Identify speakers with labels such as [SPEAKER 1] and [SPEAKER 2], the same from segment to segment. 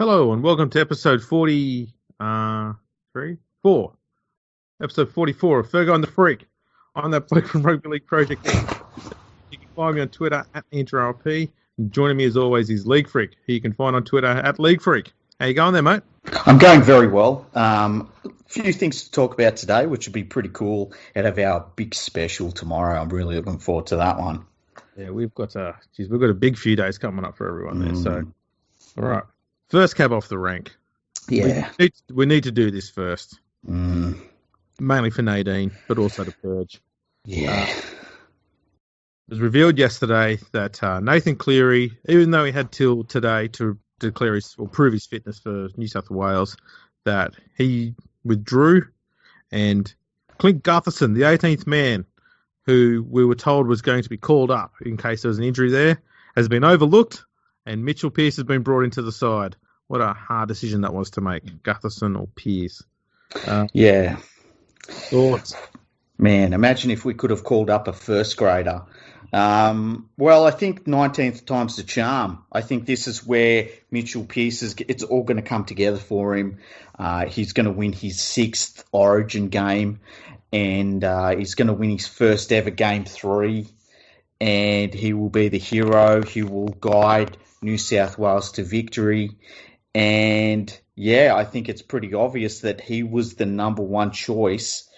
[SPEAKER 1] Hello and welcome to episode 43, 4. Episode 44 of Fergo and the Freak. I'm that bloke from Rugby League Project. You can find me on Twitter at InterRP. And joining me as always is League Freak, who you can find on Twitter at League Freak. How you going there, mate?
[SPEAKER 2] I'm going very well. A few things to talk about today, which would be pretty cool out of our big special tomorrow. I'm really looking forward to that one.
[SPEAKER 1] Yeah, we've got a big few days coming up for everyone there. So, all right. First cab off the rank.
[SPEAKER 2] Yeah.
[SPEAKER 1] We need to do this first. Mainly for Nadine, but also to Purge.
[SPEAKER 2] Yeah.
[SPEAKER 1] It was revealed yesterday that Nathan Cleary, even though he had till today to declare or prove his fitness for New South Wales, that he withdrew, and Clint Gutherson, the 18th man, who we were told was going to be called up in case there was an injury there, has been overlooked, and Mitchell Pearce has been brought into the side. What a hard decision that was to make, Gutherson or Pearce.
[SPEAKER 2] Yeah.
[SPEAKER 1] Thoughts?
[SPEAKER 2] Man, imagine if we could have called up a first grader. Well, I think 19th time's the charm. I think this is where Mitchell Pearce it's all going to come together for him. He's going to win his 6th Origin game, and he's going to win his first ever Game 3, and he will be the hero. He will guide New South Wales to victory. And, yeah, I think it's pretty obvious that he was the number one choice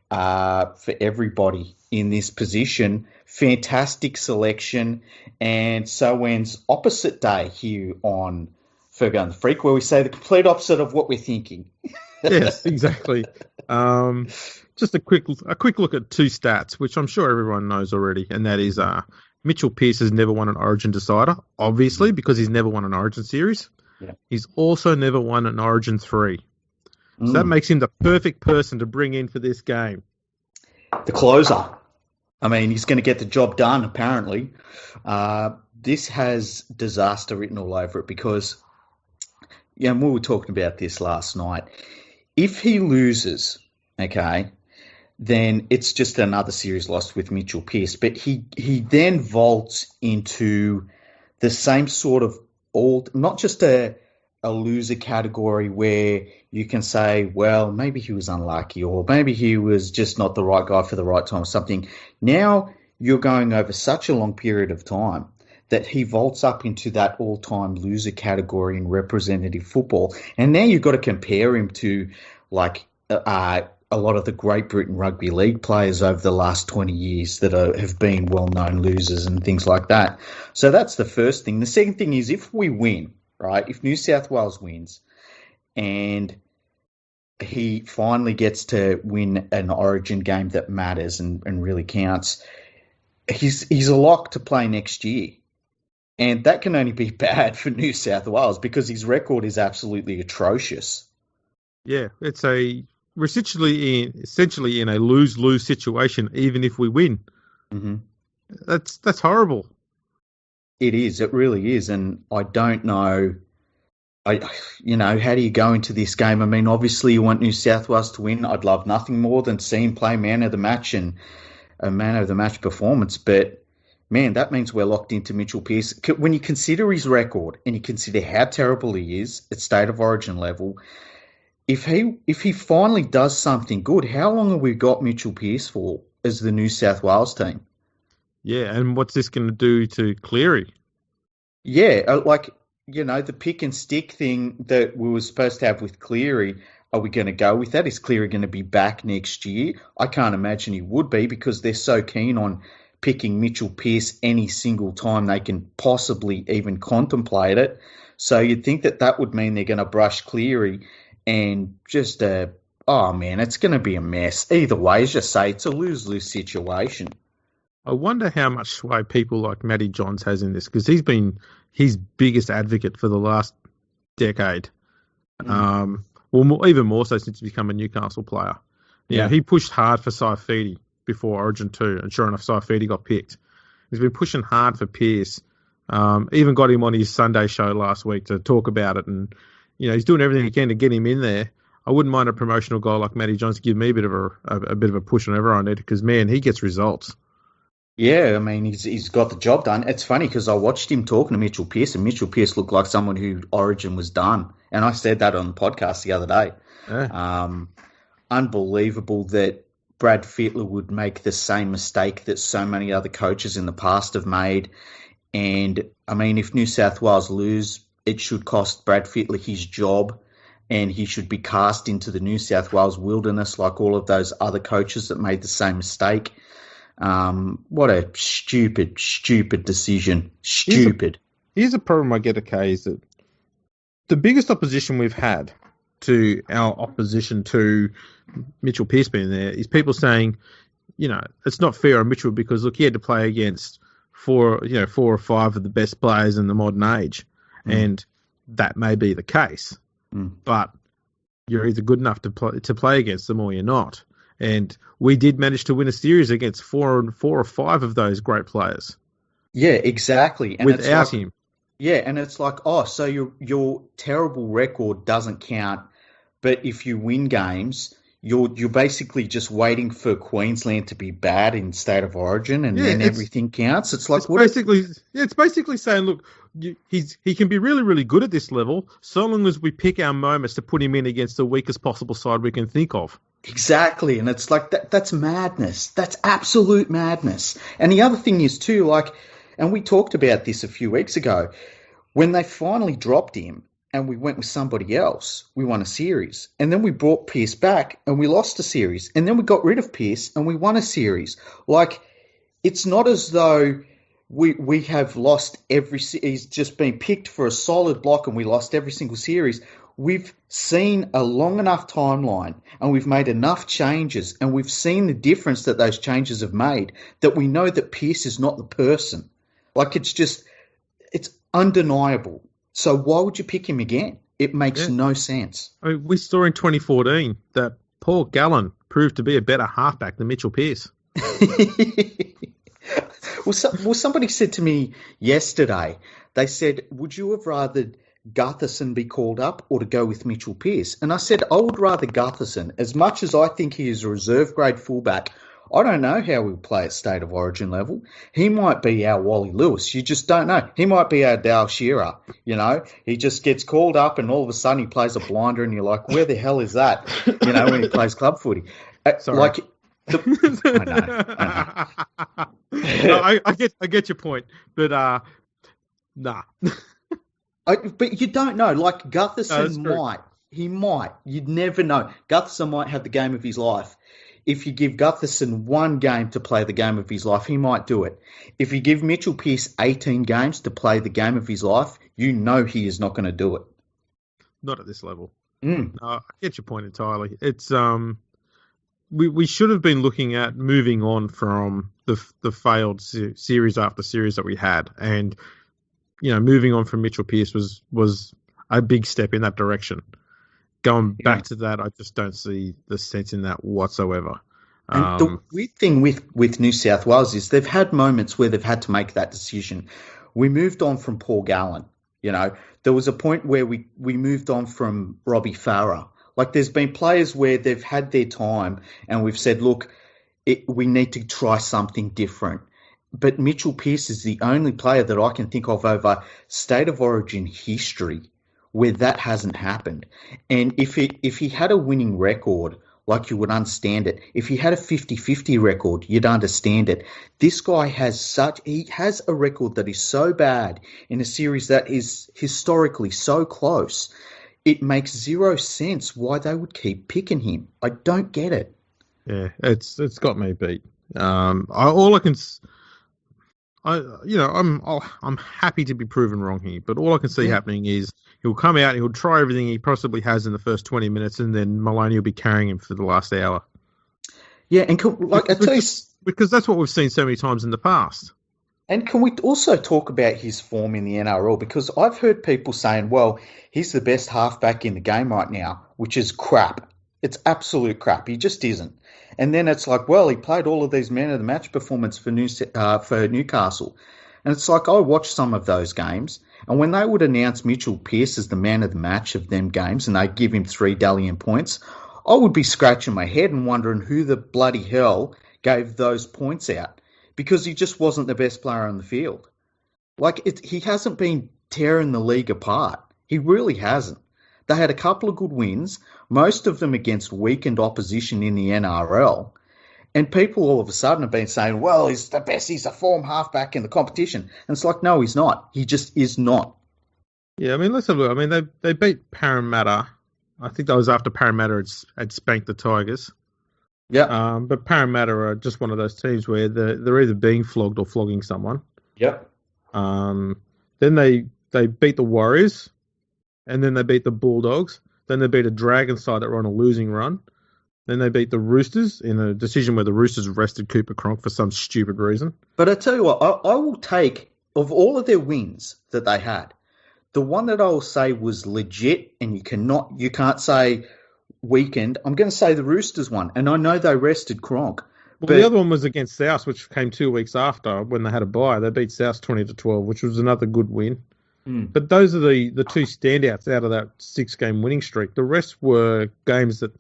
[SPEAKER 2] for everybody in this position. Fantastic selection. And so ends opposite day here on Fergo and the Freak, where we say the complete opposite of what we're thinking.
[SPEAKER 1] Yes, exactly. Just a quick look at two stats, which I'm sure everyone knows already, and that is Mitchell Pearce has never won an Origin decider, obviously, because he's never won an Origin series. Yeah. He's also never won an Origin 3. So that makes him the perfect person to bring in for this game.
[SPEAKER 2] The closer. I mean, he's going to get the job done, apparently. This has disaster written all over it because, we were talking about this last night. If he loses, okay, then it's just another series lost with Mitchell Pearce. But he then vaults into the same sort of not just a loser category where you can say, well, maybe he was unlucky or maybe he was just not the right guy for the right time or something. Now you're going over such a long period of time that he vaults up into that all-time loser category in representative football. And now you've got to compare him to like a lot of the Great Britain Rugby League players over the last 20 years that have been well-known losers and things like that. So that's the first thing. The second thing is if we win, right, if New South Wales wins and he finally gets to win an Origin game that matters and really counts, he's a lock to play next year. And that can only be bad for New South Wales because his record is absolutely atrocious.
[SPEAKER 1] Yeah, we're essentially in a lose-lose situation, even if we win.
[SPEAKER 2] Mm-hmm.
[SPEAKER 1] That's horrible.
[SPEAKER 2] It is. It really is. And I don't know, how do you go into this game? I mean, obviously you want New South Wales to win. I'd love nothing more than see him play man of the match and a man of the match performance. But, man, that means we're locked into Mitchell Pearce. When you consider his record and you consider how terrible he is at State of Origin level, if he finally does something good, how long have we got Mitchell Pearce for as the New South Wales team?
[SPEAKER 1] Yeah, and what's this going to do to Cleary?
[SPEAKER 2] Yeah, the pick and stick thing that we were supposed to have with Cleary, are we going to go with that? Is Cleary going to be back next year? I can't imagine he would be because they're so keen on picking Mitchell Pearce any single time they can possibly even contemplate it. So you'd think that would mean they're going to brush Cleary. And just, it's going to be a mess. Either way, as you say, it's a lose-lose situation.
[SPEAKER 1] I wonder how much sway people like Matty Johns has in this, because he's been his biggest advocate for the last decade. Even more so since he's become a Newcastle player. Yeah, he pushed hard for Saifidi before Origin 2, and sure enough, Saifidi got picked. He's been pushing hard for Pearce. Even got him on his Sunday show last week to talk about it, and he's doing everything he can to get him in there. I wouldn't mind a promotional guy like Matty Johns to give me a bit of a push whenever I need it, because, man, he gets results.
[SPEAKER 2] Yeah, I mean, he's got the job done. It's funny because I watched him talking to Mitchell Pearce, and Mitchell Pearce looked like someone who Origin was done. And I said that on the podcast the other day.
[SPEAKER 1] Yeah.
[SPEAKER 2] Um, Unbelievable that Brad Fittler would make the same mistake that so many other coaches in the past have made. And I mean, if New South Wales lose, it should cost Brad Fittler his job, and he should be cast into the New South Wales wilderness like all of those other coaches that made the same mistake. What a stupid, stupid decision. Stupid.
[SPEAKER 1] Here's a problem I get, okay, is that the biggest opposition we've had to our opposition to Mitchell Pearce being there is people saying, it's not fair on Mitchell because, look, he had to play against four or five of the best players in the modern age. And that may be the case. But you're either good enough to play against them or you're not. And we did manage to win a series against four or five of those great players.
[SPEAKER 2] Yeah, exactly. And
[SPEAKER 1] without him.
[SPEAKER 2] Yeah, and it's like, so your terrible record doesn't count, but if you win games, you're basically just waiting for Queensland to be bad in State of Origin, and then everything counts. It's like
[SPEAKER 1] it's basically saying, look, he can be really, really good at this level, so long as we pick our moments to put him in against the weakest possible side we can think of.
[SPEAKER 2] Exactly, and it's like that's madness. That's absolute madness. And the other thing is too, and we talked about this a few weeks ago, when they finally dropped him and we went with somebody else, we won a series. And then we brought Pearce back and we lost a series. And then we got rid of Pearce and we won a series. Like, it's not as though we have lost he's just been picked for a solid block and we lost every single series. We've seen a long enough timeline and we've made enough changes and we've seen the difference that those changes have made that we know that Pearce is not the person. Like, it's undeniable. So why would you pick him again? It makes no sense.
[SPEAKER 1] I mean, we saw in 2014 that Paul Gallen proved to be a better halfback than Mitchell Pearce.
[SPEAKER 2] Well, somebody said to me yesterday, they said, would you have rather Gutherson be called up or to go with Mitchell Pearce? And I said, I would rather Gutherson. As much as I think he is a reserve grade fullback, I don't know how he'll play at State of Origin level. He might be our Wally Lewis. You just don't know. He might be our Dale Shearer. He just gets called up and all of a sudden he plays a blinder and you're like, where the hell is that? When he plays club footy.
[SPEAKER 1] Sorry.
[SPEAKER 2] I know.
[SPEAKER 1] No, I get your point, but nah.
[SPEAKER 2] But you don't know. Like, Gutherson might. He might. You'd never know. Gutherson might have the game of his life. If you give Gutherson one game to play the game of his life, he might do it. If you give Mitchell Pearce 18 games to play the game of his life, you know he is not going to do it.
[SPEAKER 1] Not at this level. No, I get your point entirely. It's we should have been looking at moving on from the failed series after series that we had, and moving on from Mitchell Pearce was a big step in that direction. Going back to that, I just don't see the sense in that whatsoever.
[SPEAKER 2] And the weird thing with New South Wales is they've had moments where they've had to make that decision. We moved on from Paul Gallen. There was a point where we moved on from Robbie Farah. Like, there's been players where they've had their time and we've said, look, we need to try something different. But Mitchell Pearce is the only player that I can think of over State of Origin history where that hasn't happened. And if he had a winning record, like, you would understand it. If he had a 50-50 record, you'd understand it. This guy has a record that is so bad in a series that is historically so close. It makes zero sense why they would keep picking him. I don't get it.
[SPEAKER 1] Yeah, it's got me beat. I'm happy to be proven wrong here, but all I can see happening is he'll come out, he'll try everything he possibly has in the first 20 minutes, and then Maloney will be carrying him for the last hour.
[SPEAKER 2] Yeah, and
[SPEAKER 1] because that's what we've seen so many times in the past.
[SPEAKER 2] And can we also talk about his form in the NRL? Because I've heard people saying, well, he's the best halfback in the game right now, which is crap. It's absolute crap. He just isn't. And then it's like, well, he played all of these man of the match performances for Newcastle. And it's like, I watched some of those games, and when they would announce Mitchell Pearce as the man of the match of them games and they'd give him 3 Dalian points, I would be scratching my head and wondering who the bloody hell gave those points out. because he just wasn't the best player on the field. He hasn't been tearing the league apart. He really hasn't. They had a couple of good wins, most of them against weakened opposition in the NRL. And people all of a sudden have been saying, well, he's the best, he's a form halfback in the competition. And it's like, no, he's not. He just is not.
[SPEAKER 1] Yeah, I mean, let's have a look. I mean, they beat Parramatta. I think that was after Parramatta had spanked the Tigers.
[SPEAKER 2] Yeah.
[SPEAKER 1] But Parramatta are just one of those teams where they're either being flogged or flogging someone.
[SPEAKER 2] Yep.
[SPEAKER 1] Then they beat the Warriors, and then they beat the Bulldogs. Then they beat a Dragon side that were on a losing run. Then they beat the Roosters in a decision where the Roosters arrested Cooper Cronk for some stupid reason.
[SPEAKER 2] But I tell you what, I will take, of all of their wins that they had, the one that I will say was legit, and you can't say weakened. I'm going to say the Roosters one, and I know they rested Cronk.
[SPEAKER 1] Well, the other one was against South, which came 2 weeks after when they had a bye. They beat South 20-12, which was another good win. But those are the two standouts out of that 6-game winning streak. The rest were games that,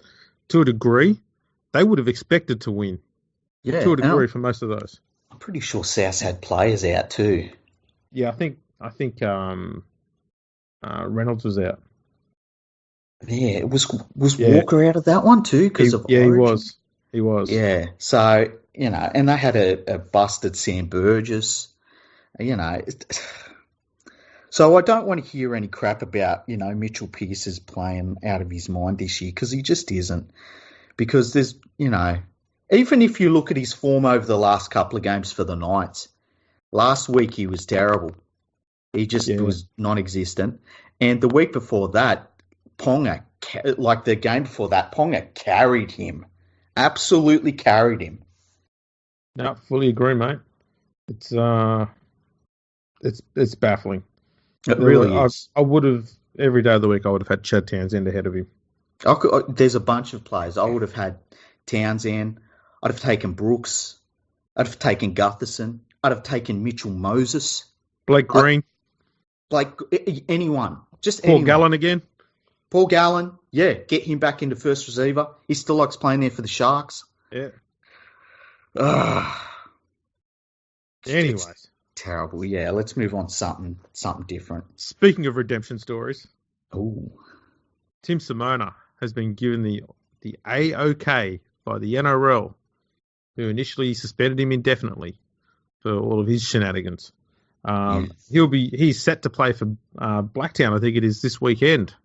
[SPEAKER 1] to a degree, they would have expected to win.
[SPEAKER 2] Yeah,
[SPEAKER 1] to a degree for most of those.
[SPEAKER 2] I'm pretty sure South had players out too.
[SPEAKER 1] Yeah, I think Reynolds was out.
[SPEAKER 2] Yeah, was Walker out of that one too?
[SPEAKER 1] He was.
[SPEAKER 2] Yeah, so, and they had a busted Sam Burgess, So I don't want to hear any crap about, Mitchell Pearce is playing out of his mind this year, because he just isn't. Because there's, even if you look at his form over the last couple of games for the Knights, last week he was terrible. He just was non-existent. And the week before that, the game before that, Ponga carried him. Absolutely carried him.
[SPEAKER 1] No, fully agree, mate. It's baffling.
[SPEAKER 2] It really is.
[SPEAKER 1] I would have, every day of the week, I would have had Chad Townsend ahead of him.
[SPEAKER 2] There's a bunch of players. I would have had Townsend. I'd have taken Brooks. I'd have taken Gutherson. I'd have taken Mitchell Moses.
[SPEAKER 1] Blake Green.
[SPEAKER 2] Anyone. Just
[SPEAKER 1] Paul
[SPEAKER 2] anyone.
[SPEAKER 1] Gallen again.
[SPEAKER 2] Paul Gallen. Yeah, get him back into first receiver. He still likes playing there for the Sharks.
[SPEAKER 1] Yeah.
[SPEAKER 2] Anyways. It's terrible. Yeah, let's move on to something different.
[SPEAKER 1] Speaking of redemption stories.
[SPEAKER 2] Ooh.
[SPEAKER 1] Tim Simona has been given the A-OK by the NRL, who initially suspended him indefinitely for all of his shenanigans. Yes. He's set to play for Blacktown, I think it is, this weekend.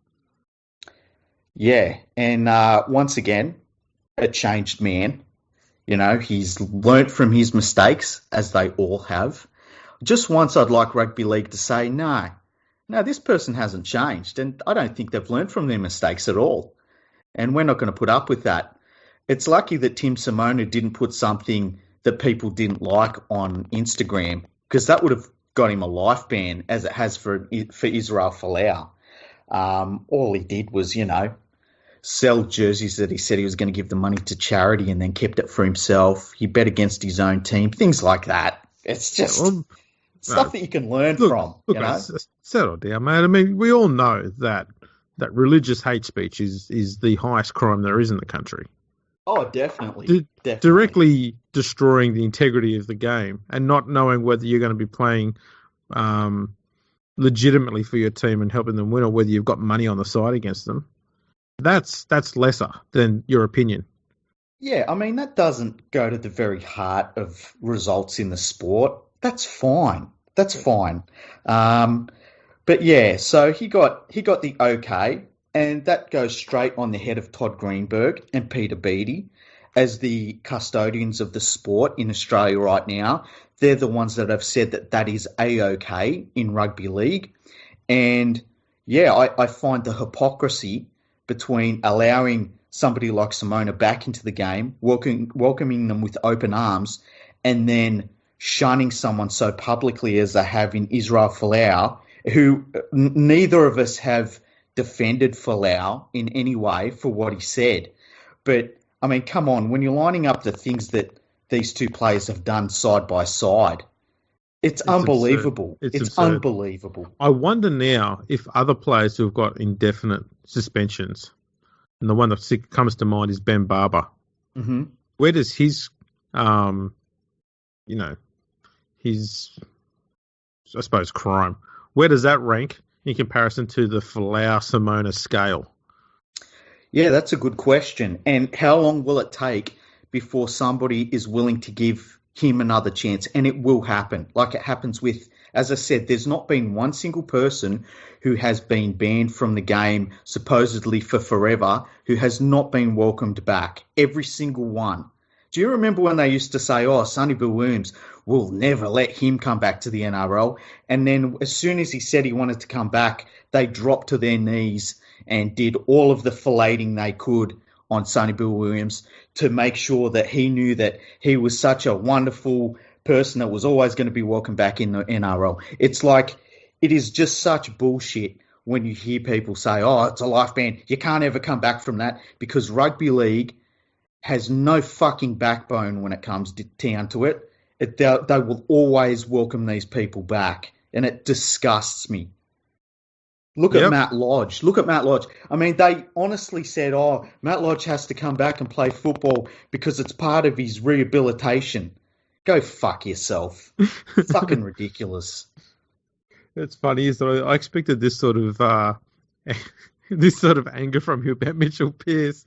[SPEAKER 2] Yeah, and once again, a changed man. He's learnt from his mistakes, as they all have. Just once I'd like Rugby League to say, no, this person hasn't changed, and I don't think they've learnt from their mistakes at all. And we're not going to put up with that. It's lucky that Tim Simona didn't put something that people didn't like on Instagram, because that would have got him a life ban, as it has for Israel Folau. All he did was, sell jerseys that he said he was going to give the money to charity and then kept it for himself. He bet against his own team, things like that. It's just stuff that you can learn from.
[SPEAKER 1] Settle down, mate. I mean, we all know that religious hate speech is the highest crime there is in the country.
[SPEAKER 2] Oh, definitely.
[SPEAKER 1] Directly destroying the integrity of the game and not knowing whether you're going to be playing legitimately for your team and helping them win, or whether you've got money on the side against them. That's lesser than your opinion.
[SPEAKER 2] Yeah, I mean, that doesn't go to the very heart of results in the sport. That's fine. But yeah, so he got the okay, and that goes straight on the head of Todd Greenberg and Peter Beattie as the custodians of the sport in Australia right now. They're the ones that have said that is A-OK in rugby league. And yeah, I find the hypocrisy between allowing somebody like Simona back into the game, welcoming them with open arms, and then shunning someone so publicly as they have in Israel Folau, who neither of us have defended Folau in any way for what he said. But, I mean, come on, when you're lining up the things that these two players have done side by side, it's unbelievable. It's unbelievable.
[SPEAKER 1] I wonder now if other players who have got indefinite suspensions, and the one that comes to mind is Ben Barber.
[SPEAKER 2] Mm-hmm.
[SPEAKER 1] Where does his, his, I suppose, crime. Where does that rank in comparison to the Simona scale?
[SPEAKER 2] Yeah, that's a good question. And how long will it take before somebody is willing to give him another chance? And it will happen. Like it happens with, as I said, there's not been one single person who has been banned from the game supposedly for forever who has not been welcomed back. Every single one. Do you remember when they used to say, oh, Sonny Bill Williams, we'll never let him come back to the NRL? And then as soon as he said he wanted to come back, they dropped to their knees and did all of the filleting they could on Sonny Bill Williams to make sure that he knew that he was such a wonderful person that was always going to be welcome back in the NRL. It's like, it is just such bullshit when you hear people say, oh, it's a life ban. You can't ever come back from that, because rugby league has no fucking backbone when it comes down to it. They will always welcome these people back, and it disgusts me. Look at Matt Lodge. I mean, they honestly said, oh, Matt Lodge has to come back and play football because it's part of his rehabilitation. Go fuck yourself. Fucking ridiculous.
[SPEAKER 1] It's funny is that I expected this sort of anger from you about Mitchell Pearce.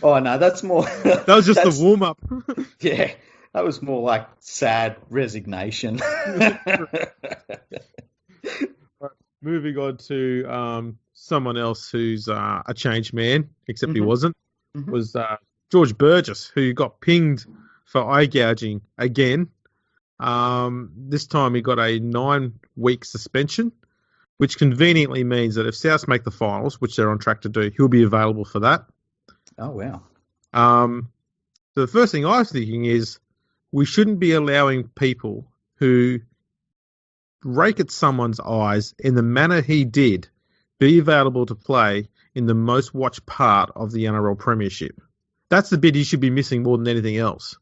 [SPEAKER 2] Oh no, that's more.
[SPEAKER 1] That was just the warm up.
[SPEAKER 2] Yeah, that was more like sad resignation.
[SPEAKER 1] Moving on to someone else who's a changed man, except he wasn't, was George Burgess, who got pinged for eye gouging again. This time he got a 9-week suspension, which conveniently means that if Souths make the finals, which they're on track to do, he'll be available for that.
[SPEAKER 2] Oh, wow.
[SPEAKER 1] So the first thing I was thinking is we shouldn't be allowing people who rake at someone's eyes in the manner he did be available to play in the most watched part of the NRL Premiership. That's the bit he should be missing more than anything else.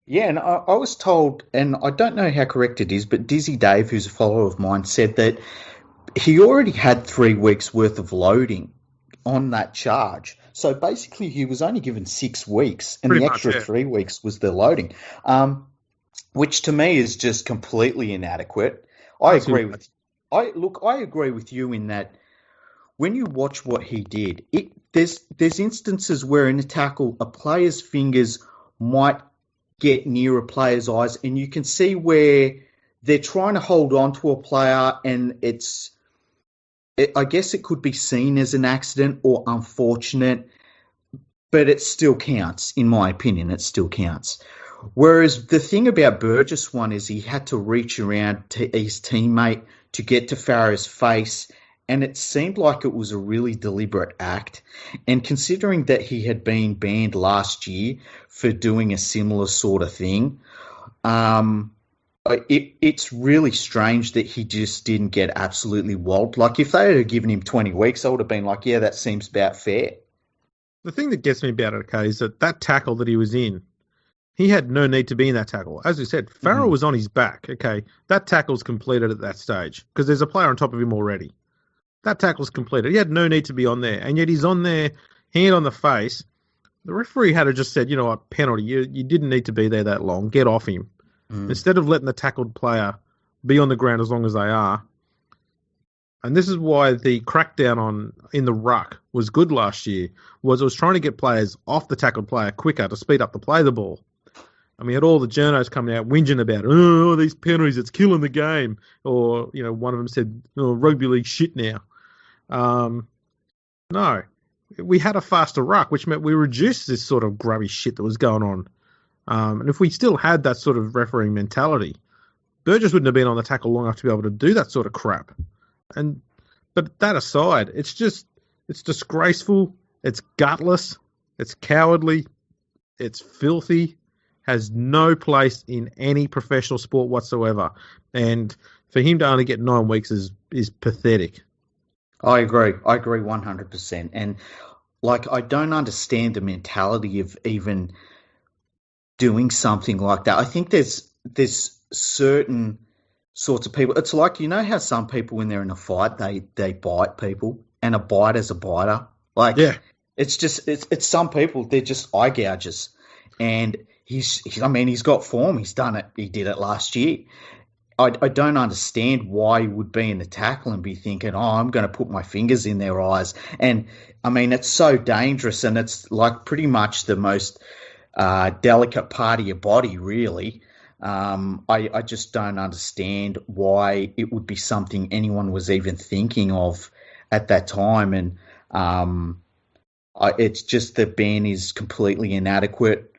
[SPEAKER 2] Yeah, and I was told, and I don't know how correct it is, but Dizzy Dave, who's a follower of mine, said that he already had 3 weeks' worth of loading on that charge. So basically he was only given 6 weeks, and the extra 3 weeks was the loading, which to me is just completely inadequate. I agree with you in that when you watch what he did, there's instances where in a tackle a player's fingers might get near a player's eyes, and you can see where they're trying to hold on to a player, and I guess it could be seen as an accident or unfortunate, but it still counts. In my opinion, it still counts. Whereas the thing about Burgess one is he had to reach around to his teammate to get to Farah's face, and it seemed like it was a really deliberate act. And considering that he had been banned last year for doing a similar sort of thing, it's really strange that he just didn't get absolutely walloped. Like, if they had given him 20 weeks, I would have been like, yeah, that seems about fair.
[SPEAKER 1] The thing that gets me about it, okay, is that tackle that he was in, he had no need to be in that tackle. As we said, Farrell was on his back, okay? That tackle's completed at that stage because there's a player on top of him already. That tackle's completed. He had no need to be on there, and yet he's on there, hand on the face. The referee had to just said, you know what, penalty. You didn't need to be there that long. Get off him. Instead of letting the tackled player be on the ground as long as they are. And this is why the crackdown in the ruck was good last year, was it was trying to get players off the tackled player quicker to speed up the play of the ball. And we had all the journos coming out whinging about, oh, these penalties, it's killing the game. Or, you know, one of them said, oh, rugby league shit now. No. We had a faster ruck, which meant we reduced this sort of grubby shit that was going on. And if we still had that sort of refereeing mentality, Burgess wouldn't have been on the tackle long enough to be able to do that sort of crap. But that aside, it's disgraceful, it's gutless, it's cowardly, it's filthy, has no place in any professional sport whatsoever. And for him to only get 9 weeks is pathetic.
[SPEAKER 2] I agree 100%. And I don't understand the mentality of even doing something like that. I think there's certain sorts of people. It's like, you know how some people when they're in a fight they bite people, and a bite is a biter. It's some people, they're just eye gougers. And he's got form. He's done it. He did it last year. I don't understand why he would be in the tackle and be thinking, oh, I'm going to put my fingers in their eyes. And, I mean, it's so dangerous, and it's like pretty much the most delicate part of your body, really. I just don't understand why it would be something anyone was even thinking of at that time. And it's just the ban is completely inadequate,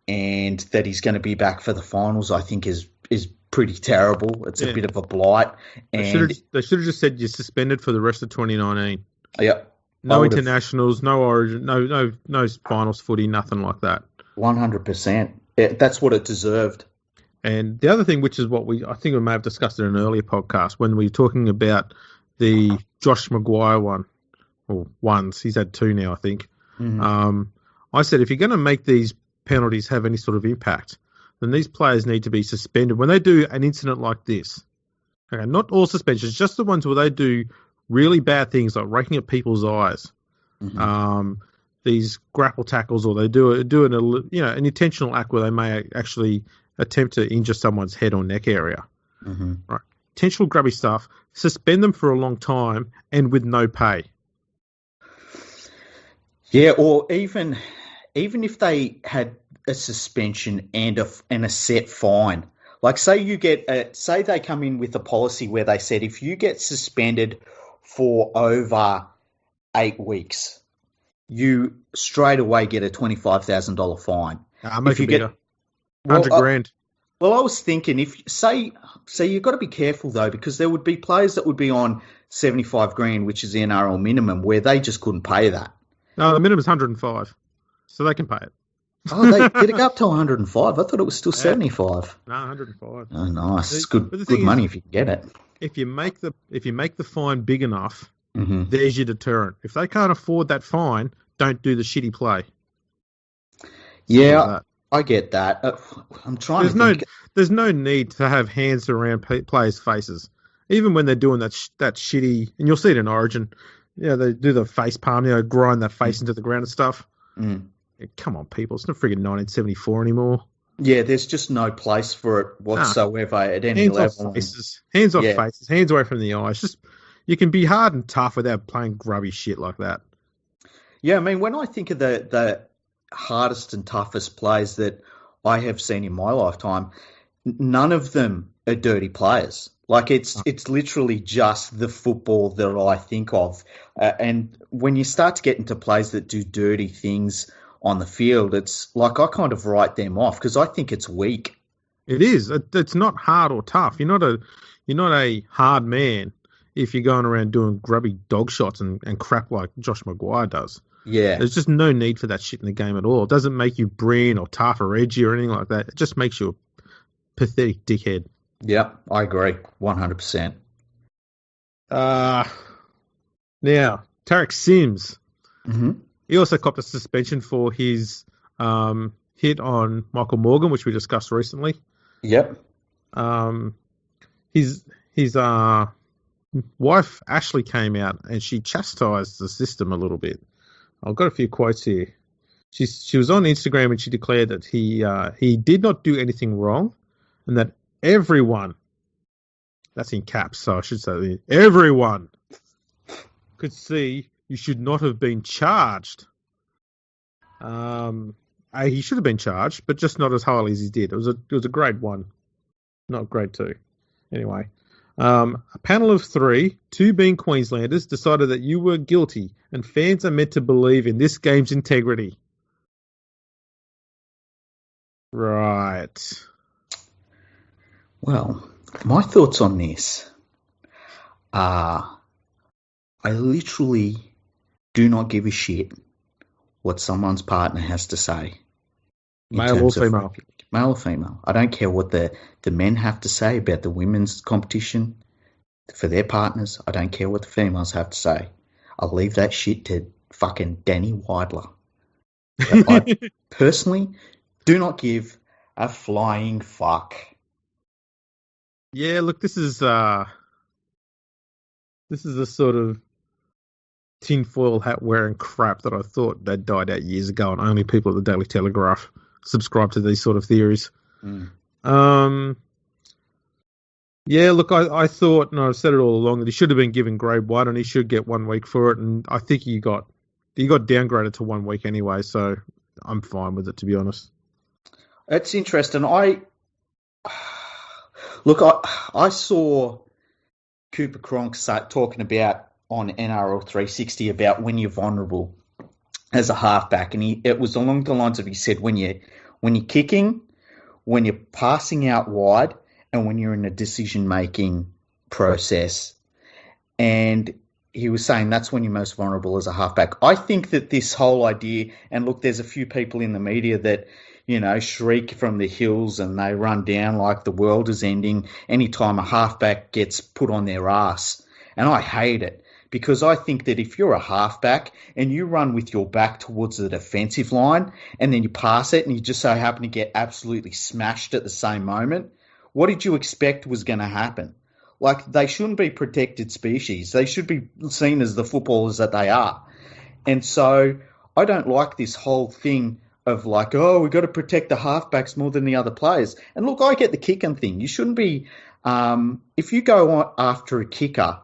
[SPEAKER 2] and that he's going to be back for the finals, I think, is pretty terrible. It's a bit of a blight. And
[SPEAKER 1] they should have just said you're suspended for the rest of 2019.
[SPEAKER 2] Yeah.
[SPEAKER 1] No internationals, no Origin, no finals footy, nothing like that.
[SPEAKER 2] 100%. That's what it deserved.
[SPEAKER 1] And the other thing, which is what I think we may have discussed in an earlier podcast when we were talking about the Josh Maguire one, or ones, he's had two now, I think.
[SPEAKER 2] Mm-hmm.
[SPEAKER 1] I said if you're going to make these penalties have any sort of impact, then these players need to be suspended when they do an incident like this. Okay, not all suspensions, just the ones where they do really bad things like raking at people's eyes, these grapple tackles, or they do an intentional act where they may actually attempt to injure someone's head or neck area.
[SPEAKER 2] Mm-hmm.
[SPEAKER 1] Right, intentional grubby stuff. Suspend them for a long time and with no pay.
[SPEAKER 2] Yeah, or even if they had a suspension and a set fine. Like, say they come in with a policy where they said if you get suspended for over 8 weeks, you straight away get a $25,000 fine.
[SPEAKER 1] If you get $100,000.
[SPEAKER 2] Well, I was thinking you've got to be careful though, because there would be players that would be on $75,000, which is the NRL minimum, where they just couldn't pay that.
[SPEAKER 1] No, the minimum is 105, so they can pay it.
[SPEAKER 2] Oh, did it go up to 105? I thought it was still 75.
[SPEAKER 1] No, 105.
[SPEAKER 2] Oh, nice. It's good money if you can get it.
[SPEAKER 1] If you make the fine big enough,
[SPEAKER 2] mm-hmm.
[SPEAKER 1] there's your deterrent. If they can't afford that fine, don't do the shitty play.
[SPEAKER 2] Yeah, I get that. I'm trying to think.
[SPEAKER 1] There's no need to have hands around players' faces, even when they're doing that shitty. And you'll see it in Origin. They do the face palm, grind their face into the ground and stuff.
[SPEAKER 2] Mm.
[SPEAKER 1] Come on, people. It's not friggin' 1974 anymore.
[SPEAKER 2] Yeah, there's just no place for it whatsoever at any level. Hands off faces,
[SPEAKER 1] hands away from the eyes. Just you can be hard and tough without playing grubby shit like that.
[SPEAKER 2] Yeah, I mean, when I think of the hardest and toughest plays that I have seen in my lifetime, none of them are dirty players. Like, it's literally just the football that I think of. And when you start to get into plays that do dirty things on the field, it's like I kind of write them off because I think it's weak.
[SPEAKER 1] It is. It's not hard or tough. You're not a hard man if you're going around doing grubby dog shots and crap like Josh Maguire does.
[SPEAKER 2] Yeah.
[SPEAKER 1] There's just no need for that shit in the game at all. It doesn't make you brilliant or tough or edgy or anything like that. It just makes you a pathetic dickhead.
[SPEAKER 2] Yeah, I agree. 100%.
[SPEAKER 1] Now, Tariq Sims.
[SPEAKER 2] Mm-hmm.
[SPEAKER 1] He also copped a suspension for his hit on Michael Morgan, which we discussed recently.
[SPEAKER 2] Yep.
[SPEAKER 1] His wife, Ashley, came out and she chastised the system a little bit. I've got a few quotes here. She was on Instagram and she declared that he did not do anything wrong and that everyone, that's in caps, so I should say everyone, could see you should not have been charged. He should have been charged, but just not as highly as he did. It was a grade 1, not grade 2. Anyway, a panel of 3, 2 being Queenslanders, decided that you were guilty, and fans are meant to believe in this game's integrity. Right.
[SPEAKER 2] Well, my thoughts on this are, I literally do not give a shit what someone's partner has to say.
[SPEAKER 1] Male or female.
[SPEAKER 2] Male or female. I don't care what the men have to say about the women's competition for their partners. I don't care what the females have to say. I'll leave that shit to fucking Danny Weidler. I personally do not give a flying fuck.
[SPEAKER 1] Yeah, look, this is the sort of tinfoil hat wearing crap that I thought that died out years ago and only people at the Daily Telegraph subscribe to these sort of theories.
[SPEAKER 2] Mm.
[SPEAKER 1] Yeah, look, I thought, and I've said it all along, that he should have been given grade 1 and he should get 1 week for it. And I think he got downgraded to 1 week anyway, so I'm fine with it, to be honest.
[SPEAKER 2] It's interesting. I saw Cooper Cronk talking about on NRL 360 about when you're vulnerable as a halfback, and it was along the lines of, he said, when you're kicking, when you're passing out wide, and when you're in a decision-making process. And he was saying that's when you're most vulnerable as a halfback. I think that this whole idea, and look, there's a few people in the media that, shriek from the hills and they run down like the world is ending anytime a halfback gets put on their ass. And I hate it, because I think that if you're a halfback and you run with your back towards the defensive line and then you pass it and you just so happen to get absolutely smashed at the same moment, what did you expect was going to happen? Like, they shouldn't be protected species. They should be seen as the footballers that they are. And so I don't like this whole thing of like, oh, we've got to protect the halfbacks more than the other players. And look, I get the kicking thing. You shouldn't be, if you go after a kicker,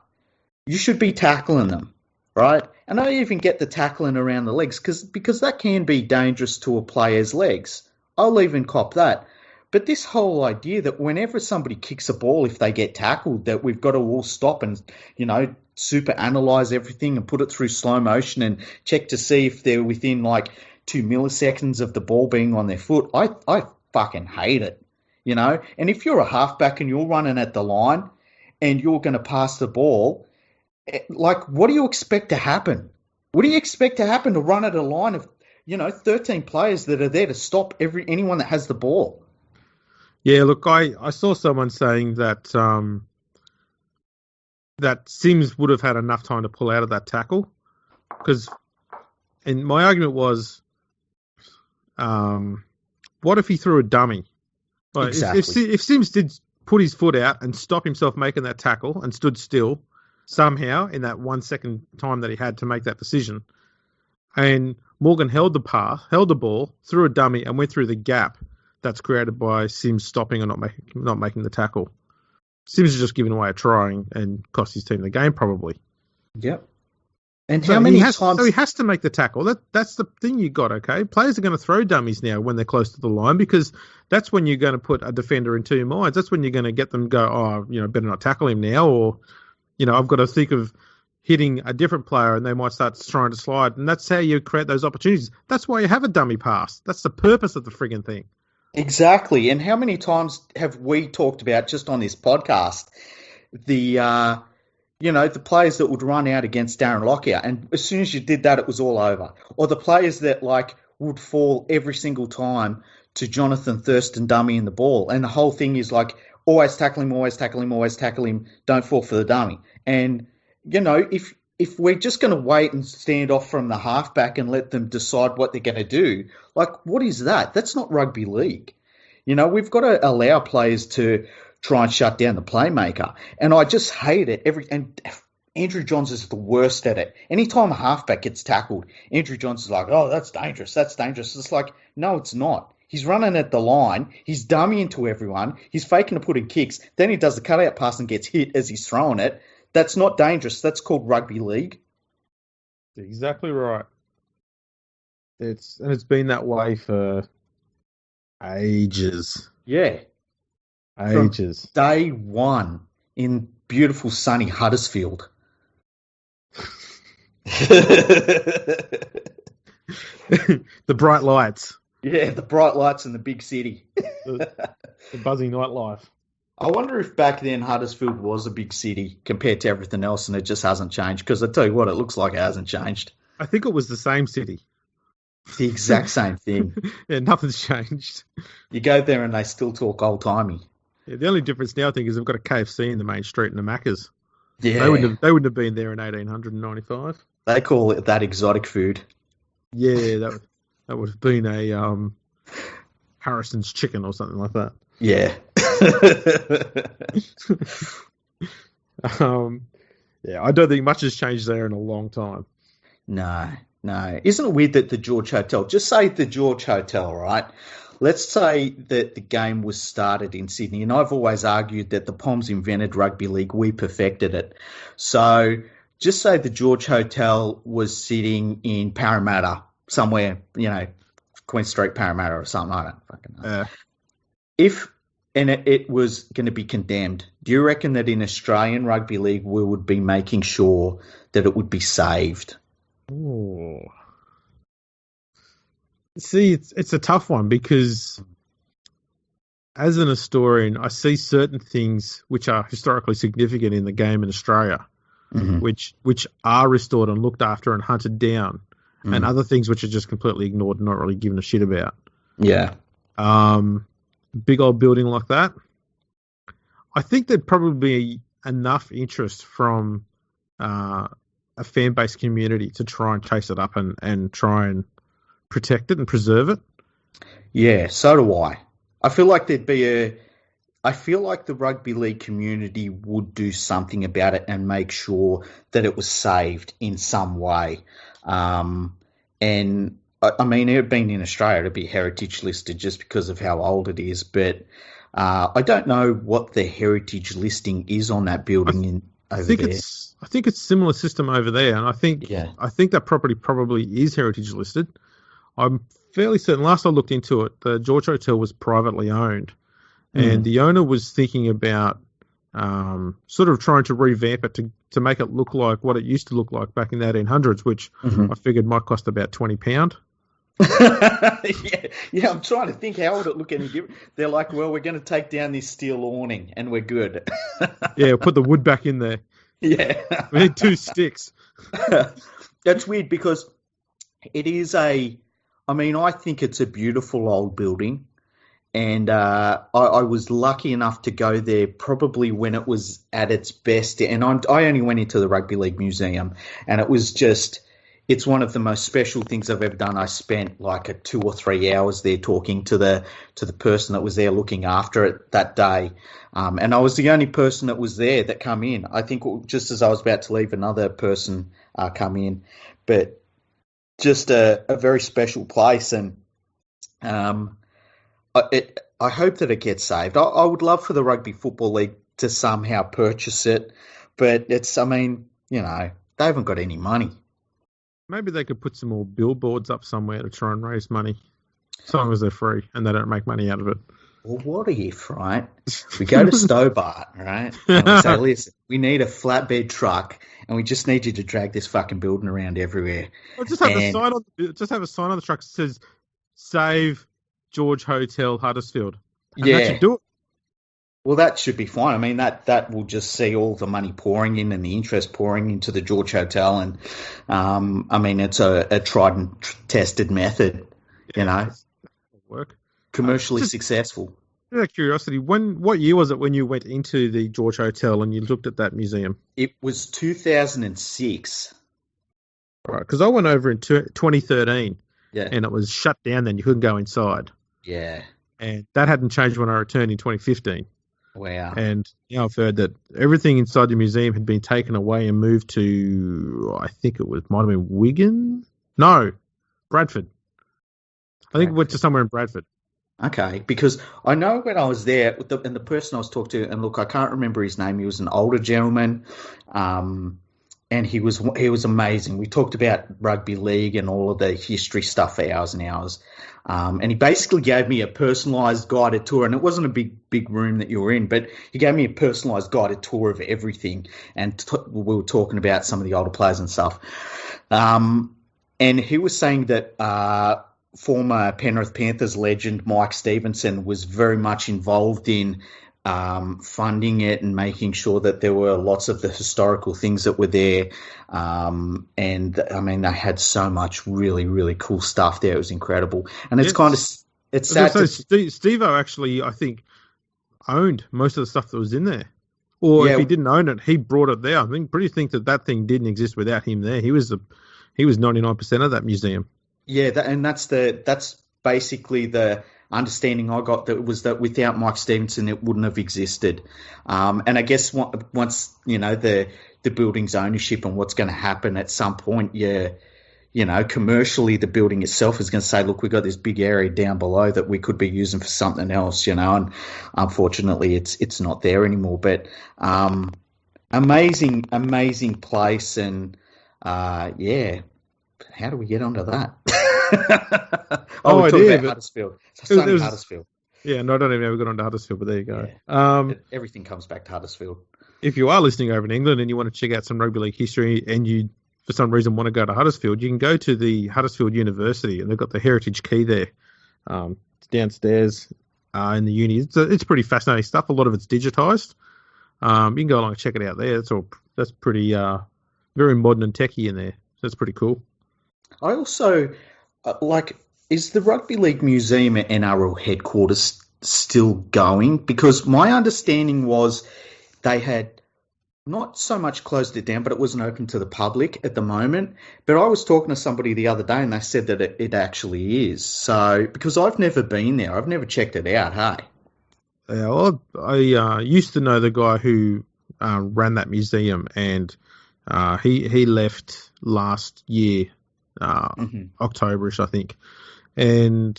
[SPEAKER 2] you should be tackling them, right? And I even get the tackling around the legs because that can be dangerous to a player's legs. I'll even cop that. But this whole idea that whenever somebody kicks a ball, if they get tackled, that we've got to all stop and, super analyze everything and put it through slow motion and check to see if they're within like 2 milliseconds of the ball being on their foot. I fucking hate it, And if you're a halfback and you're running at the line and you're going to pass the ball, like, what do you expect to happen? What do you expect to happen to run at a line of, 13 players that are there to stop anyone that has the ball?
[SPEAKER 1] Yeah, look, I saw someone saying that that Sims would have had enough time to pull out of that tackle, and my argument was, what if he threw a dummy? Like,
[SPEAKER 2] Exactly.
[SPEAKER 1] If Sims did put his foot out and stop himself making that tackle and stood still somehow in that 1 second time that he had to make that decision, and Morgan held the ball, threw a dummy, and went through the gap that's created by Sims stopping and not making the tackle. Sims is just giving away a try and cost his team the game, probably.
[SPEAKER 2] Yep. And so how many times?
[SPEAKER 1] So he has to make the tackle. That's the thing you got, okay? Players are going to throw dummies now when they're close to the line, because that's when you're going to put a defender in two minds. That's when you're going to get them go, better not tackle him now, or, I've got to think of hitting a different player and they might start trying to slide. And that's how you create those opportunities. That's why you have a dummy pass. That's the purpose of the frigging thing.
[SPEAKER 2] Exactly. And how many times have we talked about just on this podcast the players that would run out against Darren Lockyer, and as soon as you did that, it was all over. Or the players that would fall every single time to Jonathan Thurston dummying the ball, and the whole thing is like, always tackle him, always tackle him, always tackle him. Don't fall for the dummy. And if we're just going to wait and stand off from the halfback and let them decide what they're going to do, what is that? That's not rugby league. We've got to allow players to try and shut down the playmaker. And I just hate it. And Andrew Johns is the worst at it. Anytime a halfback gets tackled, Andrew Johns is like, oh, that's dangerous. That's dangerous. It's like, no, it's not. He's running at the line. He's dummying to everyone. He's faking to put in kicks. Then he does the cutout pass and gets hit as he's throwing it. That's not dangerous. That's called rugby league.
[SPEAKER 1] Exactly right. It's been that way for ages.
[SPEAKER 2] Yeah.
[SPEAKER 1] Ages.
[SPEAKER 2] From day one in beautiful sunny Huddersfield.
[SPEAKER 1] The bright lights.
[SPEAKER 2] Yeah, the bright lights in the big city.
[SPEAKER 1] The buzzing nightlife.
[SPEAKER 2] I wonder if back then Huddersfield was a big city compared to everything else, and it just hasn't changed. Because I tell you what, it looks like it hasn't changed.
[SPEAKER 1] I think it was the same city.
[SPEAKER 2] The exact same thing.
[SPEAKER 1] Yeah, nothing's changed.
[SPEAKER 2] You go there and they still talk old-timey.
[SPEAKER 1] Yeah, the only difference now, I think, is they've got a KFC in the main street and a Macca's.
[SPEAKER 2] Yeah.
[SPEAKER 1] They wouldn't have been there in 1895.
[SPEAKER 2] They call it that exotic food.
[SPEAKER 1] Yeah, that would have been a Harrison's chicken or something like that.
[SPEAKER 2] Yeah.
[SPEAKER 1] Yeah, I don't think much has changed there in a long time.
[SPEAKER 2] No. Isn't it weird that the George Hotel, just say the George Hotel, right? let's say that the game was started in Sydney, and I've always argued that the Poms invented rugby league, we perfected it. So just say the George Hotel was sitting in Parramatta, somewhere, Queen Street, Parramatta or something, I don't fucking know. It was going to be condemned, do you reckon that in Australian rugby league we would be making sure that it would be saved?
[SPEAKER 1] Ooh. See, it's a tough one because as an historian, I see certain things which are historically significant in the game in Australia, which are restored and looked after and hunted down, and other things which are just completely ignored and not really given a shit about.
[SPEAKER 2] Yeah.
[SPEAKER 1] Big old building like that, I think there'd probably be enough interest from a fan-based community to try and chase it up and try and protect it and preserve it.
[SPEAKER 2] Yeah, so do I. I feel like the rugby league community would do something about it and make sure that it was saved in some way. And I mean, it being in Australia to be heritage listed just because of how old it is, but I don't know what the heritage listing is on that building over there.
[SPEAKER 1] I think it's similar system over there, and I think that property probably is heritage listed. I'm fairly certain. Last I looked into it, the George Hotel was privately owned, and the owner was thinking about sort of trying to revamp it to make it look like what it used to look like back in the 1800s, which I figured might cost about £20.
[SPEAKER 2] Yeah, I'm trying to think how would it look any different. They're like, well, we're going to take down this steel awning and we're good.
[SPEAKER 1] Yeah, put the wood back in there.
[SPEAKER 2] Yeah.
[SPEAKER 1] We need 2 sticks.
[SPEAKER 2] That's weird because it is I think it's a beautiful old building. And I was lucky enough to go there probably when it was at its best. And I only went into the Rugby League Museum, and it was just, it's one of the most special things I've ever done. I spent like 2 or 3 hours there talking to the person that was there looking after it that day. And I was the only person that was there that come in. I think just as I was about to leave, another person come in. But just a very special place. And I hope that it gets saved. I would love for the Rugby Football League to somehow purchase it, but they haven't got any money.
[SPEAKER 1] Maybe they could put some more billboards up somewhere to try and raise money, as long as they're free and they don't make money out of it.
[SPEAKER 2] Well, what if, right? We go to Stobart, right? And we say, listen, we need a flatbed truck, and we just need you to drag this fucking building around everywhere.
[SPEAKER 1] Well, just have a sign on the truck that says, "Save George Hotel, Huddersfield." And that should do it.
[SPEAKER 2] Well, that should be fine. I mean, that will just see all the money pouring in and the interest pouring into the George Hotel. And, it's a tried and tested method,
[SPEAKER 1] Work.
[SPEAKER 2] Commercially successful.
[SPEAKER 1] Out of curiosity, what year was it when you went into the George Hotel and you looked at that museum?
[SPEAKER 2] It was 2006.
[SPEAKER 1] Right, because I went over in 2013.
[SPEAKER 2] Yeah.
[SPEAKER 1] And it was shut down then. You couldn't go inside.
[SPEAKER 2] Yeah.
[SPEAKER 1] And that hadn't changed when I returned in 2015.
[SPEAKER 2] Wow.
[SPEAKER 1] And I've heard that everything inside the museum had been taken away and moved to, I think might have been Wigan? No, Bradford. I think it went to somewhere in Bradford.
[SPEAKER 2] Okay, because I know when I was there, and the person I was talking to, and look, I can't remember his name. He was an older gentleman, and he was amazing. We talked about rugby league and all of the history stuff for hours and hours. And he basically gave me a personalised guided tour, and it wasn't a big room that you were in, but he gave me a personalised guided tour of everything. And we were talking about some of the older players and stuff. And he was saying that former Penrith Panthers legend Mike Stevenson was very much involved in funding it and making sure that there were lots of the historical things that were there. And they had so much really, really cool stuff there. It was incredible. And it's sad.
[SPEAKER 1] So Steve-O actually, I think, owned most of the stuff that was in there. Or if he didn't own it, he brought it there. I think that thing didn't exist without him there. He was 99% of that museum. Yeah,
[SPEAKER 2] that's basically the understanding I got, that without Mike Stevenson, it wouldn't have existed. And I guess once the building's ownership and what's going to happen at some point, commercially the building itself is going to say, look, we've got this big area down below that we could be using for something else, and unfortunately it's not there anymore. But amazing place. And yeah, how do we get onto that?
[SPEAKER 1] Oh,
[SPEAKER 2] we
[SPEAKER 1] talked
[SPEAKER 2] about Huddersfield. Huddersfield.
[SPEAKER 1] Yeah, no, I don't even know we got onto Huddersfield, but there you go.
[SPEAKER 2] Yeah. Everything comes back to Huddersfield.
[SPEAKER 1] If you are listening over in England and you want to check out some rugby league history and you, for some reason, want to go to Huddersfield, you can go to the Huddersfield University and they've got the Heritage Key there. It's downstairs in the uni. It's pretty fascinating stuff. A lot of it's digitised. You can go along and check it out there. That's pretty very modern and techie in there. So that's pretty cool.
[SPEAKER 2] I also is the Rugby League Museum at NRL headquarters still going? Because my understanding was they had not so much closed it down, but it wasn't open to the public at the moment. But I was talking to somebody the other day and they said that it actually is. So, because I've never been there, I've never checked it out, hey?
[SPEAKER 1] Yeah, well, I used to know the guy who ran that museum, and he left last year, October-ish, I think. And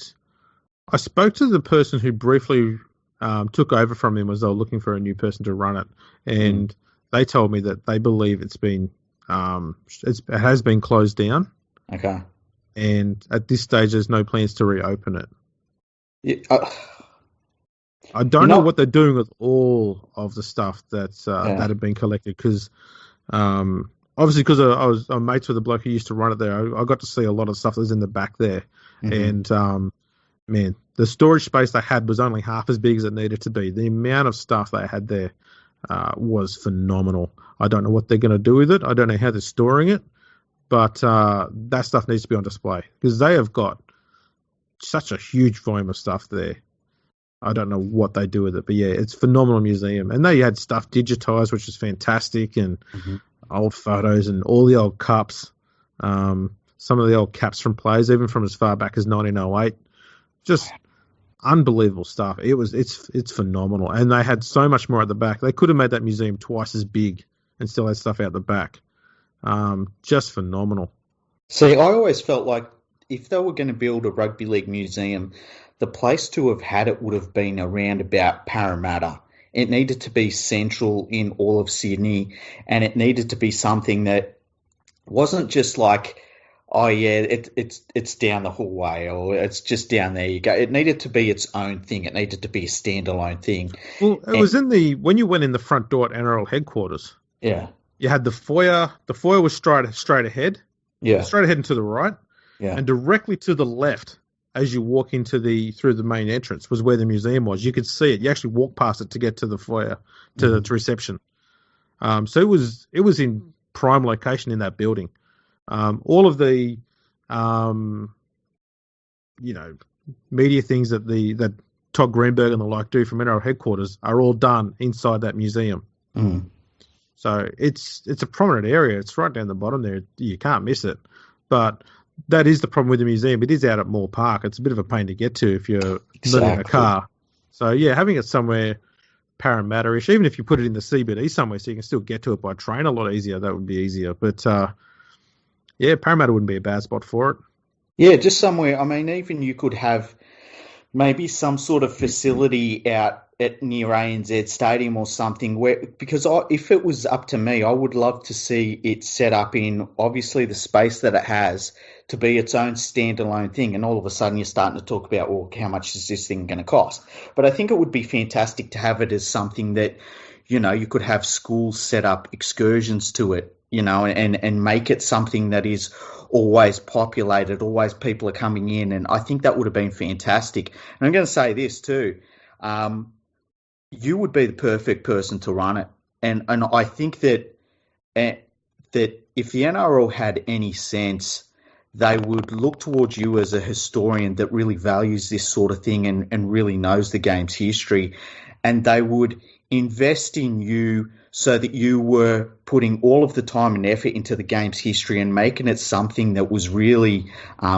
[SPEAKER 1] I spoke to the person who briefly took over from him as they were looking for a new person to run it, and they told me that they believe it has been closed down.
[SPEAKER 2] Okay.
[SPEAKER 1] And at this stage, there's no plans to reopen it.
[SPEAKER 2] Yeah,
[SPEAKER 1] I don't know what they're doing with all of the stuff that had been collected, because obviously, because I'm mates with the bloke who used to run it there, I got to see a lot of stuff that was in the back there. And man, the storage space they had was only half as big as it needed to be. The amount of stuff they had there was phenomenal. I don't know what they're going to do with it. I don't know how they're storing it, but that stuff needs to be on display because they have got such a huge volume of stuff there. I don't know what they do with it, but yeah, it's a phenomenal museum. And they had stuff digitized, which is fantastic, and old photos and all the old cups. Some of the old caps from players, even from as far back as 1908. Just unbelievable stuff. It's phenomenal. And they had so much more at the back. They could have made that museum twice as big and still had stuff out the back. Just phenomenal.
[SPEAKER 2] See, I always felt like if they were going to build a rugby league museum, the place to have had it would have been around about Parramatta. It needed to be central in all of Sydney, and it needed to be something that wasn't just like, oh yeah, it's down the hallway or it's just down there you go. It needed to be its own thing. It needed to be a standalone thing.
[SPEAKER 1] Well, it was when you went in the front door at NRL headquarters.
[SPEAKER 2] Yeah.
[SPEAKER 1] You had the foyer. The foyer was straight ahead.
[SPEAKER 2] Yeah.
[SPEAKER 1] Straight ahead and to the right.
[SPEAKER 2] Yeah.
[SPEAKER 1] And directly to the left, as you walk through the main entrance, was where the museum was. You could see it. You actually walk past it to get to the foyer, to reception. So it was in prime location in that building. All of the, media things that Todd Greenberg and the like do from NRL headquarters are all done inside that museum. So it's a prominent area. It's right down the bottom there. You can't miss it. But that is the problem with the museum. It is out at Moore Park. It's a bit of a pain to get to if you're not in a car. So yeah, having it somewhere Parramatta-ish, even if you put it in the CBD somewhere so you can still get to it by train a lot easier, that would be easier. But yeah, Parramatta wouldn't be a bad spot for it. Yeah,
[SPEAKER 2] just somewhere. I mean, even you could have maybe some sort of facility out at near ANZ Stadium or something because if it was up to me, I would love to see it set up in obviously the space that it has to be its own standalone thing. And all of a sudden you're starting to talk about, well, how much is this thing going to cost? But I think it would be fantastic to have it as something that, you could have schools set up excursions to it, and make it something that is always populated, always people are coming in. And I think that would have been fantastic. And I'm going to say this too. You would be the perfect person to run it. And I think that if the NRL had any sense, they would look towards you as a historian that really values this sort of thing and really knows the game's history. And they would invest in you so that you were putting all of the time and effort into the game's history and making it something that was really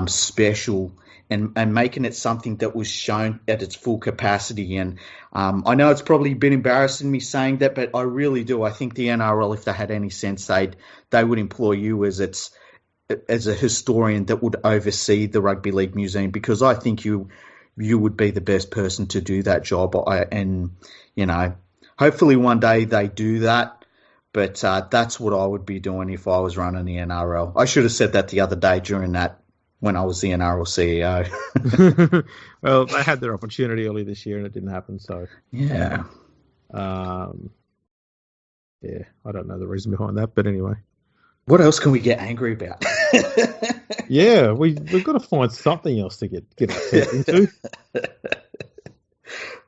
[SPEAKER 2] special and making it something that was shown at its full capacity. And I know it's probably been embarrassing me saying that, but I really do. I think the NRL, if they had any sense, they would employ you as its as a historian that would oversee the Rugby League Museum, because I think you would be the best person to do that job. And hopefully one day they do that. But that's what I would be doing if I was running the NRL. I should have said that the other day when I was the NRL CEO.
[SPEAKER 1] Well, they had their opportunity early this year and it didn't happen. So
[SPEAKER 2] yeah.
[SPEAKER 1] Yeah, I don't know the reason behind that, but anyway.
[SPEAKER 2] What else can we get angry about?
[SPEAKER 1] Yeah, we've got to find something else to get upset into.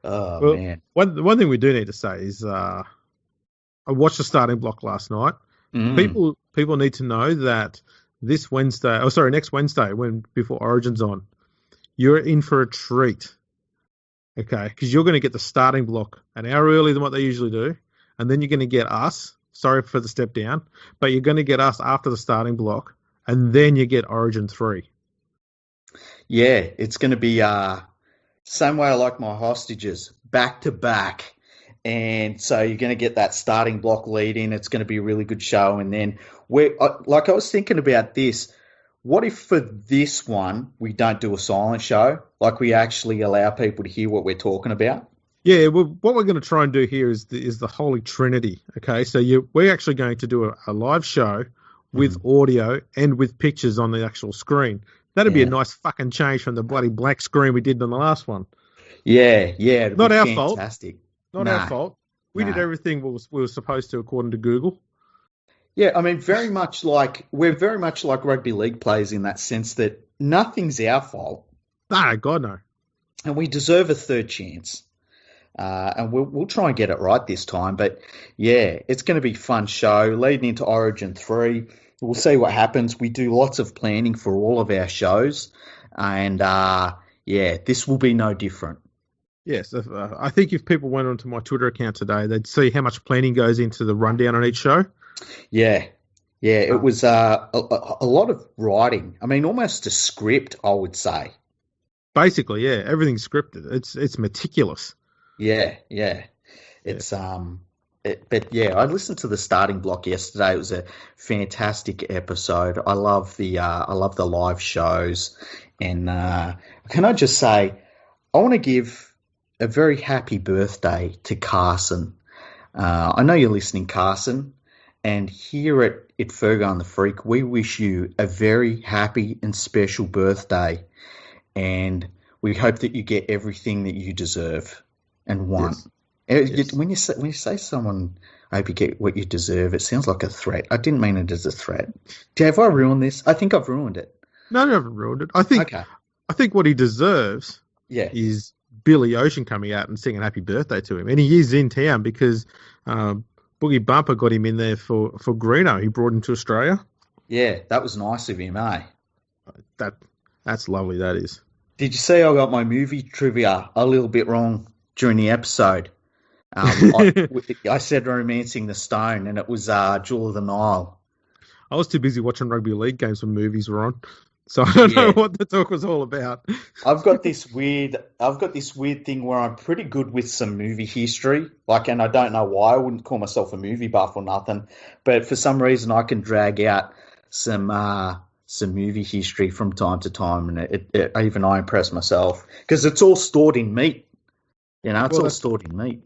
[SPEAKER 2] Oh, man.
[SPEAKER 1] One thing we do need to say is I watched the starting block last night. People need to know that next Wednesday, before Origin's on, you're in for a treat. Okay, because you're going to get the starting block an hour earlier than what they usually do, and then you're going to get us. Sorry for the step down, but you're going to get us after the starting block, and then you get Origin 3.
[SPEAKER 2] Yeah, it's going to be same way I like my hostages, back to back. And so you're going to get that starting block lead in. It's going to be a really good show. And then, I was thinking about this. What if for this one, we don't do a silent show? Like we actually allow people to hear what we're talking about?
[SPEAKER 1] Yeah, well, what we're going to try and do here is the Holy Trinity. Okay, so we're actually going to do a live show with audio and with pictures on the actual screen. That'd be a nice fucking change from the bloody black screen we did on the last one.
[SPEAKER 2] Yeah.
[SPEAKER 1] Not our
[SPEAKER 2] fantastic.
[SPEAKER 1] fault. Not our fault. We did everything we were supposed to according to Google.
[SPEAKER 2] Yeah, I mean, we're very much like rugby league players in that sense that nothing's our fault.
[SPEAKER 1] No, God, no.
[SPEAKER 2] And we deserve a third chance. And we'll try and get it right this time. But, yeah, it's going to be a fun show leading into Origin 3. We'll see what happens. We do lots of planning for all of our shows. And, this will be no different.
[SPEAKER 1] Yes, I think if people went onto my Twitter account today, they'd see how much planning goes into the rundown on each show. Yeah,
[SPEAKER 2] it was a lot of writing. I mean, almost a script, I would say.
[SPEAKER 1] Basically, yeah, everything's scripted. It's meticulous.
[SPEAKER 2] Yeah. It's I listened to the starting block yesterday. It was a fantastic episode. I love the live shows, and can I just say, I want to give a very happy birthday to Carson. I know you're listening, Carson, and here at Fergo and the Freak, we wish you a very happy and special birthday, and we hope that you get everything that you deserve and want. Yes. When you say someone, I hope you get what you deserve, it sounds like a threat. I didn't mean it as a threat. Have I ruined this? I think I've ruined it.
[SPEAKER 1] No, you haven't ruined it. I think what he deserves is Billy Ocean coming out and singing happy birthday to him. And he is in town because Boogie Bumper got him in there for Greeno. He brought him to Australia. Yeah,
[SPEAKER 2] that was nice of him, eh?
[SPEAKER 1] That's lovely, that is.
[SPEAKER 2] Did you see I got my movie trivia a little bit wrong during the episode? I said Romancing the Stone, and it was Jewel of the Nile.
[SPEAKER 1] I was too busy watching rugby league games when movies were on, so I don't know what the talk was all about.
[SPEAKER 2] I've got this weird thing where I'm pretty good with some movie history, and I don't know why. I wouldn't call myself a movie buff or nothing, but for some reason I can drag out some movie history from time to time, and even I impress myself because it's all stored in meat. All stored in meat.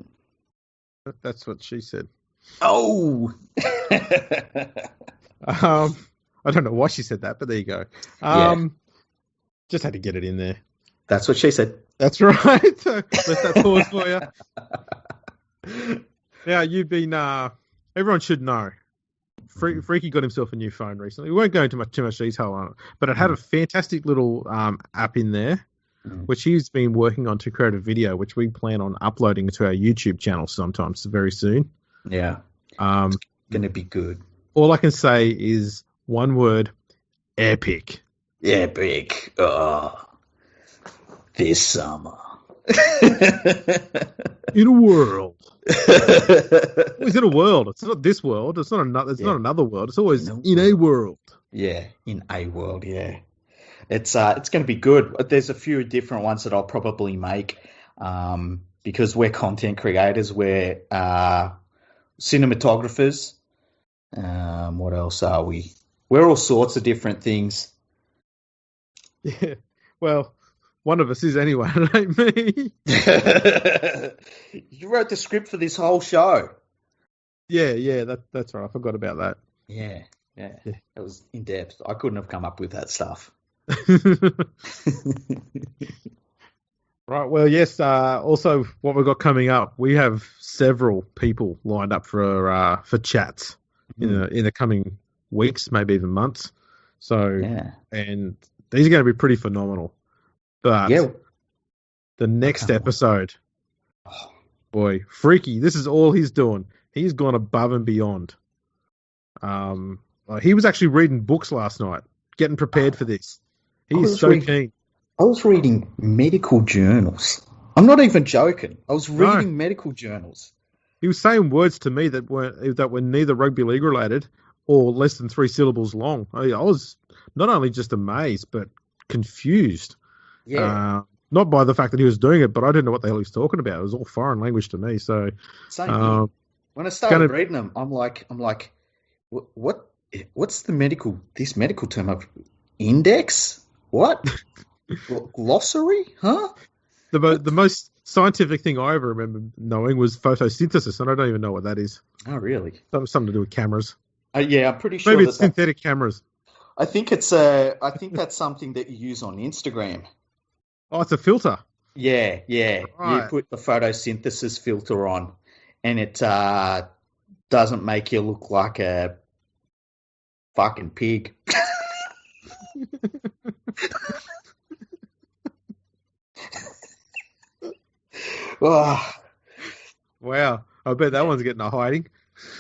[SPEAKER 1] That's what she said.
[SPEAKER 2] Oh!
[SPEAKER 1] I don't know why she said that, but there you go. Just had to get it in there.
[SPEAKER 2] That's what she said.
[SPEAKER 1] That's right. So let that pause for you. Now, you've been... everyone should know. Freaky got himself a new phone recently. We won't go into too much detail on it, but it had a fantastic little app in there, which he's been working on to create a video, which we plan on uploading to our YouTube channel sometimes very soon.
[SPEAKER 2] Yeah. It's going to be good.
[SPEAKER 1] All I can say is one word, epic.
[SPEAKER 2] Epic. Oh, this summer.
[SPEAKER 1] In a world. It's in a world. It's not this world. It's not another. It's not another world. It's always in a world.
[SPEAKER 2] Yeah, in a world. Yeah, it's going to be good. There's a few different ones that I'll probably make because we're content creators. We're cinematographers. What else are we? We're all sorts of different things.
[SPEAKER 1] Yeah. Well, one of us is anyway. It ain't me.
[SPEAKER 2] You wrote the script for this whole show.
[SPEAKER 1] Yeah. That's right. I forgot about that.
[SPEAKER 2] Yeah. It was in depth. I couldn't have come up with that stuff.
[SPEAKER 1] Right. Well, yes. Also, what we've got coming up, we have several people lined up for chats in the coming weeks, maybe even months. So, and these are going to be pretty phenomenal. But the next episode, boy, Freaky, this is all he's doing. He's gone above and beyond. He was actually reading books last night, getting prepared for this. He's so keen.
[SPEAKER 2] I was reading medical journals. I'm not even joking. I was reading medical journals.
[SPEAKER 1] He was saying words to me that were neither rugby league related or less than 3 syllables long. I was not only just amazed, but confused.
[SPEAKER 2] Yeah.
[SPEAKER 1] Not by the fact that he was doing it, but I didn't know what the hell he was talking about. It was all foreign language to me. So,
[SPEAKER 2] same here. When I started reading them, I'm like, what's this medical term of index? What? Glossary? Huh?
[SPEAKER 1] The most scientific thing I ever remember knowing was photosynthesis, and I don't even know what that is.
[SPEAKER 2] Oh, really?
[SPEAKER 1] That was something to do with cameras.
[SPEAKER 2] Yeah, I'm pretty sure.
[SPEAKER 1] Maybe it's synthetic cameras.
[SPEAKER 2] I think that's something that you use on Instagram.
[SPEAKER 1] Oh, it's a filter.
[SPEAKER 2] Yeah.
[SPEAKER 1] Right.
[SPEAKER 2] You put the photosynthesis filter on, and it doesn't make you look like a fucking pig. Oh.
[SPEAKER 1] Wow. I bet that one's getting a hiding.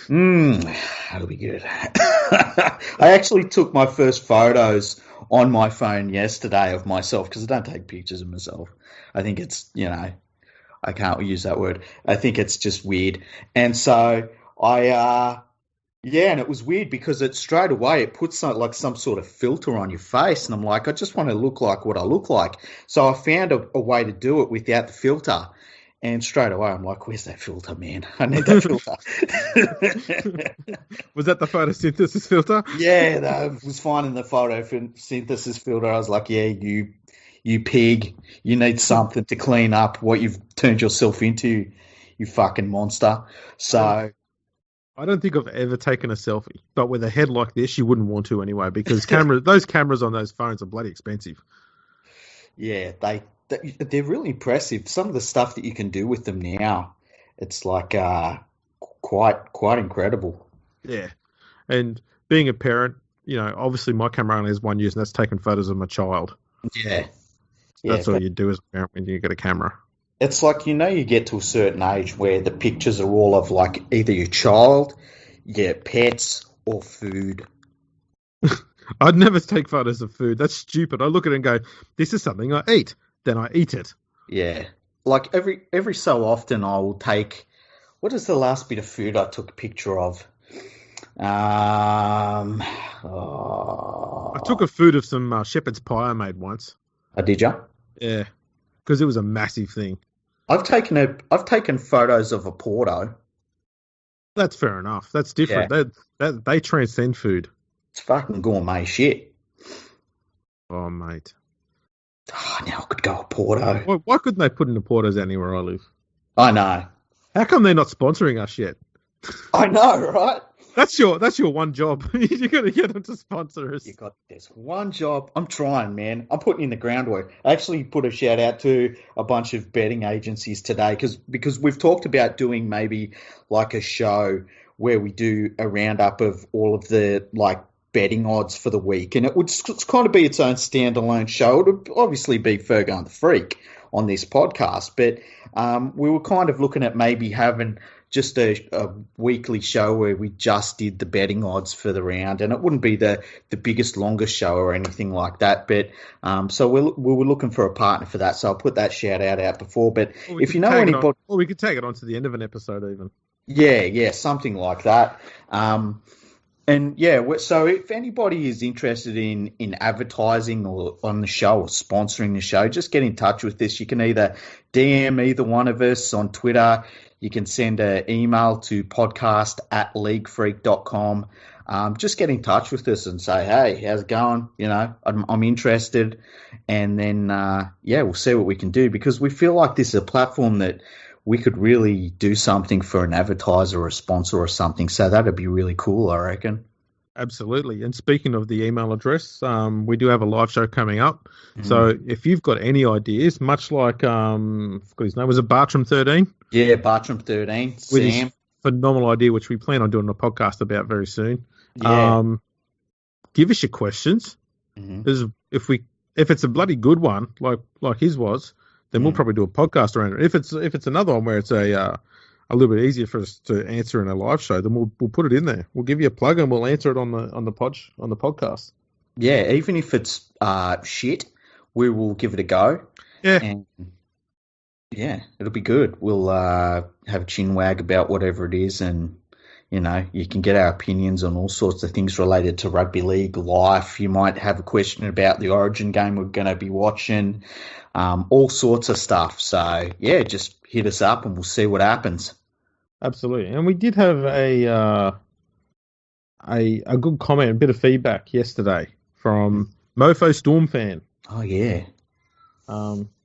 [SPEAKER 2] That'll be good. I actually took my first photos on my phone yesterday of myself because I don't take pictures of myself. I think it's, I can't use that word. I think it's just weird. And so and it was weird because it straight away it puts some sort of filter on your face, and I'm like, I just want to look like what I look like. So I found a way to do it without the filter, and straight away I'm like, where's that filter, man? I need that filter.
[SPEAKER 1] Was that the photosynthesis filter?
[SPEAKER 2] Yeah, I was finding the photosynthesis filter. I was like, yeah, you pig, you need something to clean up what you've turned yourself into, you fucking monster. So
[SPEAKER 1] I don't think I've ever taken a selfie, but with a head like this, you wouldn't want to anyway, because those cameras on those phones are bloody expensive.
[SPEAKER 2] Yeah, they're really impressive. Some of the stuff that you can do with them now, it's like quite incredible.
[SPEAKER 1] Yeah, and being a parent, obviously my camera only has one use, and that's taking photos of my child.
[SPEAKER 2] Yeah.
[SPEAKER 1] That's all you do as a parent when you get a camera.
[SPEAKER 2] It's like, you get to a certain age where the pictures are all of like either your child, your pets, or food.
[SPEAKER 1] I'd never take photos of food. That's stupid. I look at it and go, this is something I eat. Then I eat it.
[SPEAKER 2] Yeah. Like every so often I will take, what is the last bit of food I took a picture of? I
[SPEAKER 1] took a food of some shepherd's pie I made once.
[SPEAKER 2] Oh, did you?
[SPEAKER 1] Yeah. Because it was a massive thing.
[SPEAKER 2] I've taken photos of a Porto.
[SPEAKER 1] That's fair enough. That's different. Yeah. They transcend food.
[SPEAKER 2] It's fucking gourmet shit.
[SPEAKER 1] Oh, mate.
[SPEAKER 2] Oh, now I could go a Porto.
[SPEAKER 1] Why couldn't they put in the Portos anywhere I live?
[SPEAKER 2] I know.
[SPEAKER 1] How come they're not sponsoring us yet?
[SPEAKER 2] I know, right?
[SPEAKER 1] That's your one job. You're going to get them to sponsor us.
[SPEAKER 2] You got this one job. I'm trying, man. I'm putting in the groundwork. I actually put a shout out to a bunch of betting agencies today because we've talked about doing maybe like a show where we do a roundup of all of the like betting odds for the week, and it would kind of be its own standalone show. It would obviously be Fergo and the Freak on this podcast, but we were kind of looking at maybe having just a weekly show where we just did the betting odds for the round, and it wouldn't be the biggest, longest show or anything like that. But so we were looking for a partner for that, so I'll put that shout out before. But if you know anybody,
[SPEAKER 1] we could take it on to the end of an episode even.
[SPEAKER 2] Yeah, something like that. And yeah, so if anybody is interested in advertising or on the show or sponsoring the show, just get in touch with us. You can either DM either one of us on Twitter. You can send an email to podcast@leaguefreak.com. just get in touch with us and say, hey, how's it going? I'm interested. And then, we'll see what we can do, because we feel like this is a platform that we could really do something for an advertiser or a sponsor or something. So that'd be really cool, I reckon.
[SPEAKER 1] Absolutely. And speaking of the email address, we do have a live show coming up. So if you've got any ideas, much like, his name was Bartram 13?
[SPEAKER 2] Yeah, Bartram 13,
[SPEAKER 1] with
[SPEAKER 2] Sam.
[SPEAKER 1] his phenomenal idea, which we plan on doing a podcast about very soon.
[SPEAKER 2] Yeah.
[SPEAKER 1] Give us your questions. Because if it's a bloody good one, like his was, then we'll probably do a podcast around it. If it's another one where it's a little bit easier for us to answer in a live show, then we'll put it in there. We'll give you a plug and we'll answer it on the podcast.
[SPEAKER 2] Yeah, even if it's shit, we will give it a go.
[SPEAKER 1] Yeah.
[SPEAKER 2] And yeah, it'll be good. We'll have a chin wag about whatever it is, and you can get our opinions on all sorts of things related to rugby league life. You might have a question about the Origin game we're going to be watching, all sorts of stuff. So yeah, just hit us up and we'll see what happens.
[SPEAKER 1] Absolutely. And we did have a good comment, a bit of feedback yesterday from Mofo Storm fan.
[SPEAKER 2] Oh yeah.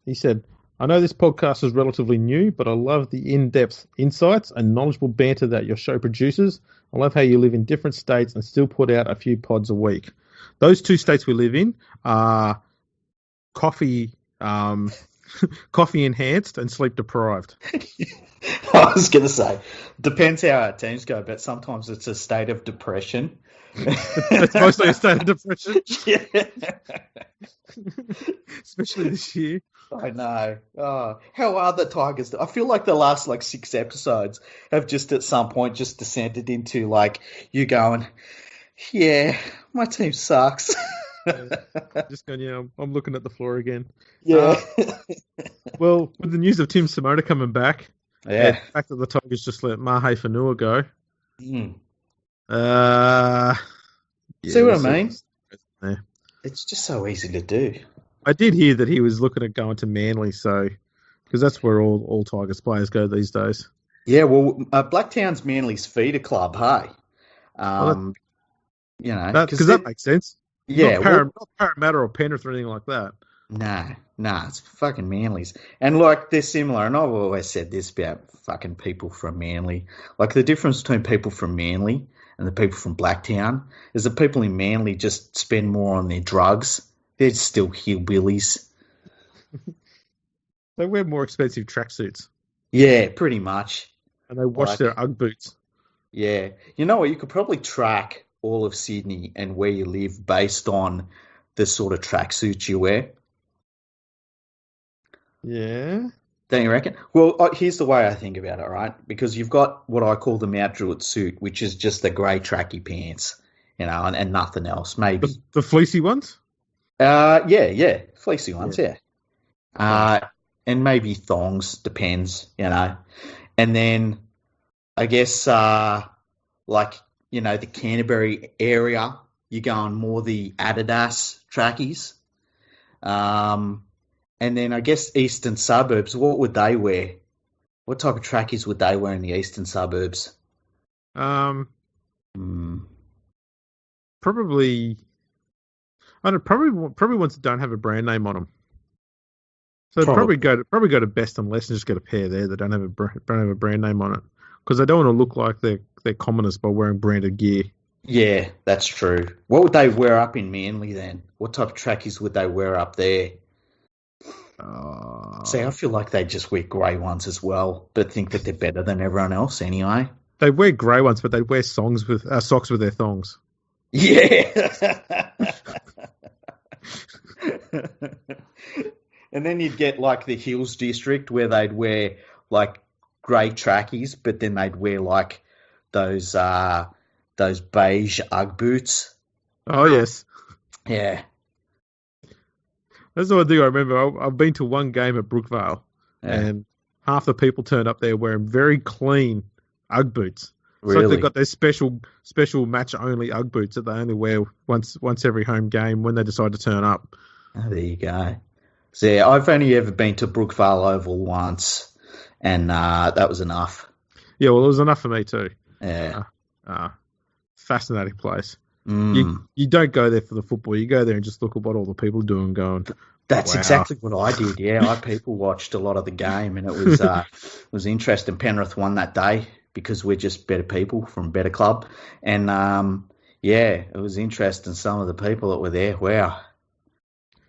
[SPEAKER 1] He said, I know this podcast is relatively new, but I love the in-depth insights and knowledgeable banter that your show produces. I love how you live in different states and still put out a few pods a week. Those two states we live in are coffee enhanced and sleep deprived.
[SPEAKER 2] I was going to say, depends how our teams go, but sometimes it's a state of depression.
[SPEAKER 1] It's mostly a state of depression.
[SPEAKER 2] Yeah.
[SPEAKER 1] Especially this year.
[SPEAKER 2] I know. Oh, how are the Tigers? I feel like the last 6 episodes have just at some point just descended into you going, yeah, my team sucks.
[SPEAKER 1] Just going, I'm looking at the floor again.
[SPEAKER 2] Yeah.
[SPEAKER 1] Well, with the news of Tim Simona coming back,
[SPEAKER 2] yeah,
[SPEAKER 1] the fact that the Tigers just let Mahe Fanua go.
[SPEAKER 2] See what I mean?
[SPEAKER 1] Yeah.
[SPEAKER 2] It's just so easy to do.
[SPEAKER 1] I did hear that he was looking at going to Manly, because that's where all Tigers players go these days.
[SPEAKER 2] Yeah, well, Blacktown's Manly's feeder club, hey?
[SPEAKER 1] Because that makes sense.
[SPEAKER 2] Yeah.
[SPEAKER 1] Not Parramatta or Penrith or anything like that.
[SPEAKER 2] Nah, it's fucking Manly's. And, they're similar, and I've always said this about fucking people from Manly. The difference between people from Manly and the people from Blacktown is the people in Manly just spend more on their drugs. They're still hillbillies.
[SPEAKER 1] They wear more expensive tracksuits.
[SPEAKER 2] Yeah, pretty much.
[SPEAKER 1] And they wash their Ugg boots.
[SPEAKER 2] Yeah. You know what? You could probably track all of Sydney and where you live based on the sort of tracksuits you wear.
[SPEAKER 1] Yeah.
[SPEAKER 2] Don't you reckon? Well, here's the way I think about it, right? Because you've got what I call the Mount Druitt suit, which is just the grey tracky pants, and nothing else. Maybe
[SPEAKER 1] the fleecy ones.
[SPEAKER 2] Yeah, fleecy ones, yeah. And maybe thongs, depends, And then I guess the Canterbury area, you're going more the Adidas trackies. And then I guess eastern suburbs, what would they wear? What type of trackies would they wear in the eastern suburbs?
[SPEAKER 1] Probably. I don't know, probably ones that don't have a brand name on them. So probably go to Best and Less and just get a pair there that don't have a brand name on it, because they don't want to look like they're commoners by wearing branded gear. Yeah,
[SPEAKER 2] that's true. What would they wear up in Manly then? What type of trackies would they wear up there? See, I feel like they just wear grey ones as well, but think that they're better than everyone else anyway.
[SPEAKER 1] They wear grey ones, but they wear socks with their thongs.
[SPEAKER 2] Yeah. And then you'd get the Hills District where they'd wear grey trackies, but then they'd wear those beige Ugg boots.
[SPEAKER 1] Oh yes.
[SPEAKER 2] Yeah.
[SPEAKER 1] That's the one thing I remember. I've been to one game at Brookvale, and half the people turned up there wearing very clean Ugg boots.
[SPEAKER 2] Really?
[SPEAKER 1] So they've got their special match-only Ugg boots that they only wear once every home game when they decide to turn up.
[SPEAKER 2] Oh, there you go. So yeah, I've only ever been to Brookvale Oval once, and that was enough.
[SPEAKER 1] Yeah, well, it was enough for me too.
[SPEAKER 2] Yeah.
[SPEAKER 1] fascinating place. You don't go there for the football. You go there and just look at what all the people are doing. Going,
[SPEAKER 2] that's
[SPEAKER 1] wow.
[SPEAKER 2] exactly what I did. Yeah, I people watched a lot of the game, and it was interesting. Penrith won that day because we're just better people from a better club, and it was interesting. Some of the people that were there, wow.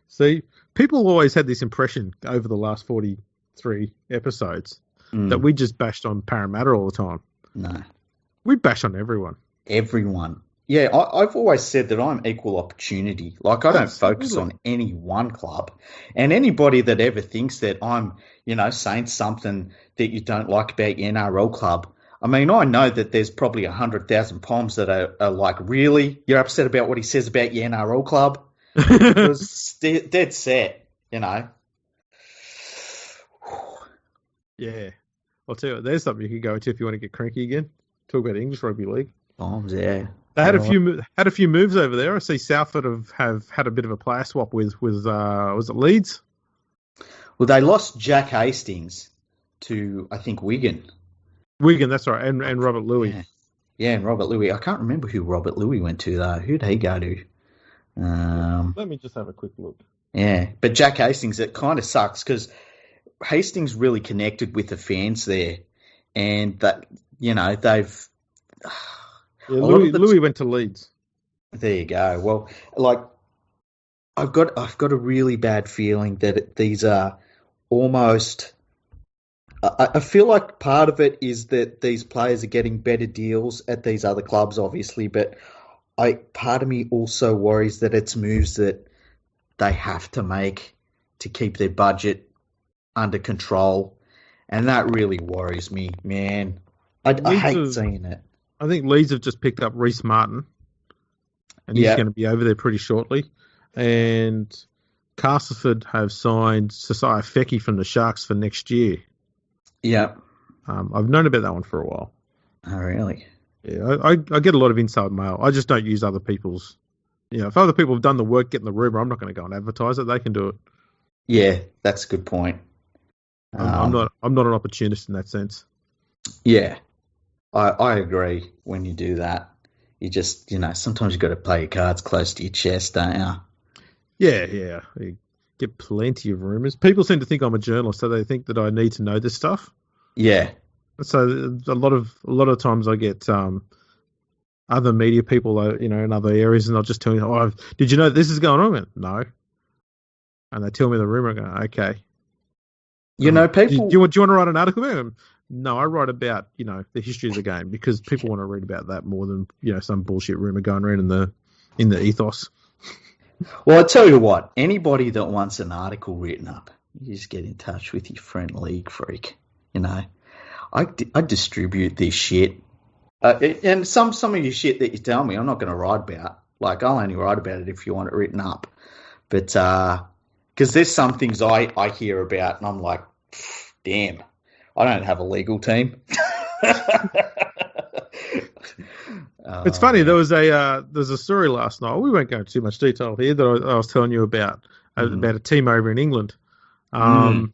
[SPEAKER 1] See, people always had this impression over the last 43 episodes that we just bashed on Parramatta all the time.
[SPEAKER 2] No,
[SPEAKER 1] we bash on everyone.
[SPEAKER 2] Everyone. Yeah, I've always said that I'm equal opportunity. Like, I don't focus on any one club. And anybody that ever thinks that I'm, saying something that you don't like about your NRL club, I mean, I know that there's probably 100,000 Poms that are like, really? You're upset about what he says about your NRL club? Because dead set,
[SPEAKER 1] Yeah. I'll tell you what, there's something you can go into if you want to get cranky again. Talk about English Rugby League.
[SPEAKER 2] Poms, yeah.
[SPEAKER 1] They had a few moves over there. I see Salford have had a bit of a player swap with was it Leeds?
[SPEAKER 2] Well, they lost Jack Hastings to, I think, Wigan.
[SPEAKER 1] Wigan, that's right, and Robert Louis.
[SPEAKER 2] Yeah, and Robert Louis. I can't remember who Robert Louis went to though. Who'd he go to?
[SPEAKER 1] Let me just have a quick look.
[SPEAKER 2] Yeah, but Jack Hastings, it kind of sucks because Hastings really connected with the fans there, and that they've.
[SPEAKER 1] Yeah, Louis went to Leeds.
[SPEAKER 2] There you go. Well, like I've got a really bad feeling that these are almost. I feel like part of it is that these players are getting better deals at these other clubs, obviously, but part of me also worries that it's moves that they have to make to keep their budget under control, and that really worries me, man. I hate seeing it.
[SPEAKER 1] I think Leeds have just picked up Reece Martin, and he's going to be over there pretty shortly. And Castleford have signed Sasai Feki from the Sharks for next year.
[SPEAKER 2] Yeah.
[SPEAKER 1] I've known about that one for a while.
[SPEAKER 2] Oh, really?
[SPEAKER 1] Yeah, I get a lot of inside mail. I just don't use other people's. If other people have done the work getting the rumour, I'm not going to go and advertise it. They can do it.
[SPEAKER 2] Yeah, that's a good point.
[SPEAKER 1] I'm not an opportunist in that sense.
[SPEAKER 2] Yeah. I agree when you do that. You just, sometimes you've got to play your cards close to your chest, don't you?
[SPEAKER 1] Yeah. You get plenty of rumours. People seem to think I'm a journalist, so they think that I need to know this stuff.
[SPEAKER 2] Yeah.
[SPEAKER 1] So a lot of times I get other media people, in other areas, and they'll just tell me, "Oh, did you know this is going on?" I went, no. And they tell me the rumour. I go, okay.
[SPEAKER 2] People.
[SPEAKER 1] Do you want to write an article about it? No, I write about, the history of the game because people want to read about that more than, some bullshit rumor going around in the ethos.
[SPEAKER 2] Well, I tell you what, anybody that wants an article written up, you just get in touch with your friend League Freak. I distribute this shit. And some of your shit that you tell me, I'm not going to write about. Like, I'll only write about it if you want it written up. But, because there's some things I hear about and I'm like, damn. I don't have a legal team.
[SPEAKER 1] It's funny. There was a story last night. We won't go into too much detail here that I was telling you about a team over in England, and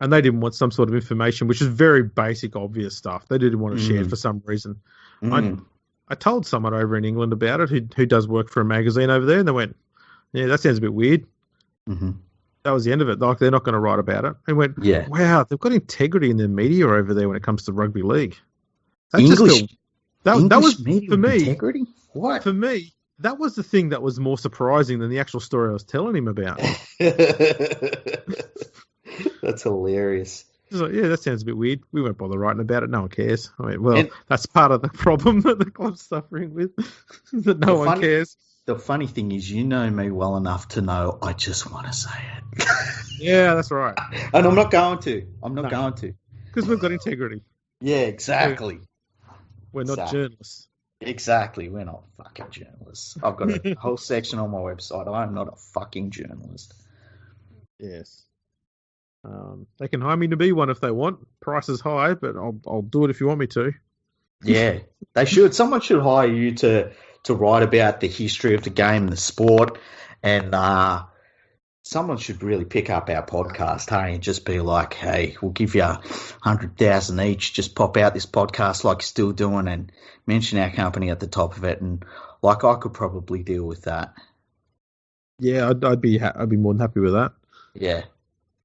[SPEAKER 1] they didn't want some sort of information, which is very basic, obvious stuff. They didn't want to share it for some reason. I told someone over in England about it who does work for a magazine over there, and they went, "Yeah, that sounds a bit weird." Mm-hmm. That was the end of it. Like, they're not going to write about it. And went, wow, they've got integrity in their media over there when it comes to rugby league.
[SPEAKER 2] English
[SPEAKER 1] was
[SPEAKER 2] media
[SPEAKER 1] for me.
[SPEAKER 2] Integrity? What?
[SPEAKER 1] For me, that was the thing that was more surprising than the actual story I was telling him about.
[SPEAKER 2] That's hilarious.
[SPEAKER 1] He was like, yeah, that sounds a bit weird. We won't bother writing about it. No one cares. I mean, that's part of the problem that the club's suffering with, that no one cares.
[SPEAKER 2] The funny thing is, you know me well enough to know I just want to say it.
[SPEAKER 1] Yeah, that's right.
[SPEAKER 2] And I'm not going to. Going to.
[SPEAKER 1] Because we've got integrity.
[SPEAKER 2] Yeah, exactly.
[SPEAKER 1] We're not journalists.
[SPEAKER 2] Exactly. We're not fucking journalists. I've got a whole section on my website. I'm not a fucking journalist.
[SPEAKER 1] Yes. They can hire me to be one if they want. Price is high, but I'll do it if you want me to.
[SPEAKER 2] Yeah, they should. Someone should hire you to write about the history of the game and the sport, and Someone should really pick up our podcast, hey, and just be like, hey, we'll give you 100,000 each. Just pop out this podcast like you're still doing and mention our company at the top of it. And like, I could probably deal with that.
[SPEAKER 1] Yeah, I'd be more than happy with that.
[SPEAKER 2] Yeah.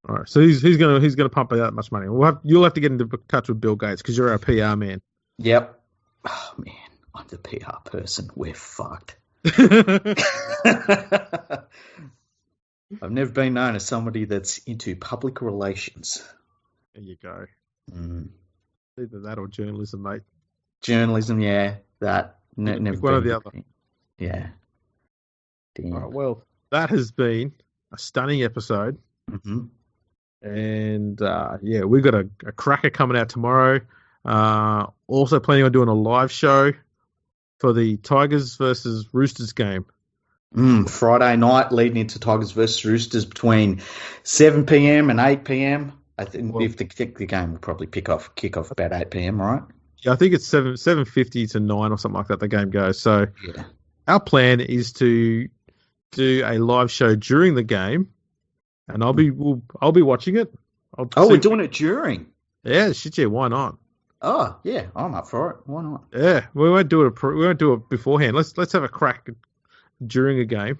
[SPEAKER 1] All right, so he's gonna pump out that much money. You'll have to get into touch with Bill Gates because you're our PR man.
[SPEAKER 2] Yep. Oh man, I'm the PR person. We're fucked. I've never been known as somebody that's into public relations.
[SPEAKER 1] There you go. Either that or journalism, mate.
[SPEAKER 2] Journalism, yeah. That. Never
[SPEAKER 1] one or the other.
[SPEAKER 2] Yeah. Damn.
[SPEAKER 1] All right, well, that has been a stunning episode.
[SPEAKER 2] Mm-hmm.
[SPEAKER 1] And, we've got a cracker coming out tomorrow. Also planning on doing a live show for the Tigers versus Roosters game.
[SPEAKER 2] Friday night leading into Tigers versus Roosters between 7 p.m. and 8 p.m. I think if the game will probably kick off about 8 p.m., right?
[SPEAKER 1] Yeah, I think it's 7:50 to 9 or something like that the game goes. So our plan is to do a live show during the game, and I'll be watching it.
[SPEAKER 2] We're doing it during?
[SPEAKER 1] Yeah, shit, yeah, why not?
[SPEAKER 2] Oh, yeah, I'm up for it. Why not?
[SPEAKER 1] Yeah, we won't do it beforehand. Let's have a crack during a game.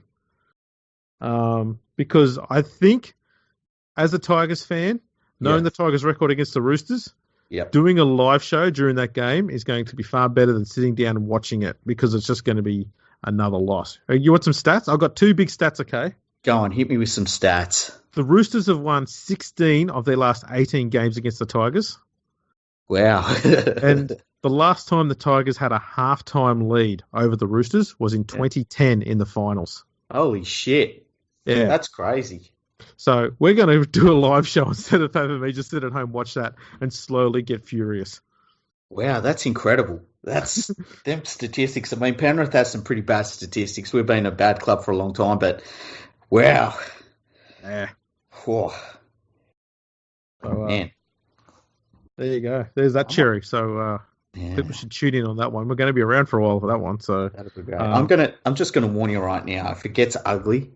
[SPEAKER 1] Because I think as a Tigers fan, knowing the Tigers' record against the Roosters, doing a live show during that game is going to be far better than sitting down and watching it because it's just going to be another loss. You want some stats? I've got 2 big stats, okay?
[SPEAKER 2] Go on, hit me with some stats.
[SPEAKER 1] The Roosters have won 16 of their last 18 games against the Tigers.
[SPEAKER 2] Wow.
[SPEAKER 1] And the last time the Tigers had a halftime lead over the Roosters was in 2010 in the finals.
[SPEAKER 2] Holy shit.
[SPEAKER 1] Yeah.
[SPEAKER 2] That's crazy. So
[SPEAKER 1] we're going to do a live show instead of having me just sit at home, watch that, and slowly get furious.
[SPEAKER 2] Wow, that's incredible. That's them statistics. I mean, Penrith has some pretty bad statistics. We've been a bad club for a long time, but wow.
[SPEAKER 1] Yeah.
[SPEAKER 2] Whoa.
[SPEAKER 1] Man. There you go. There's that cherry. So people should tune in on that one. We're going to be around for a while for that one. So
[SPEAKER 2] that'll be great. I'm just gonna warn you right now. If it gets ugly,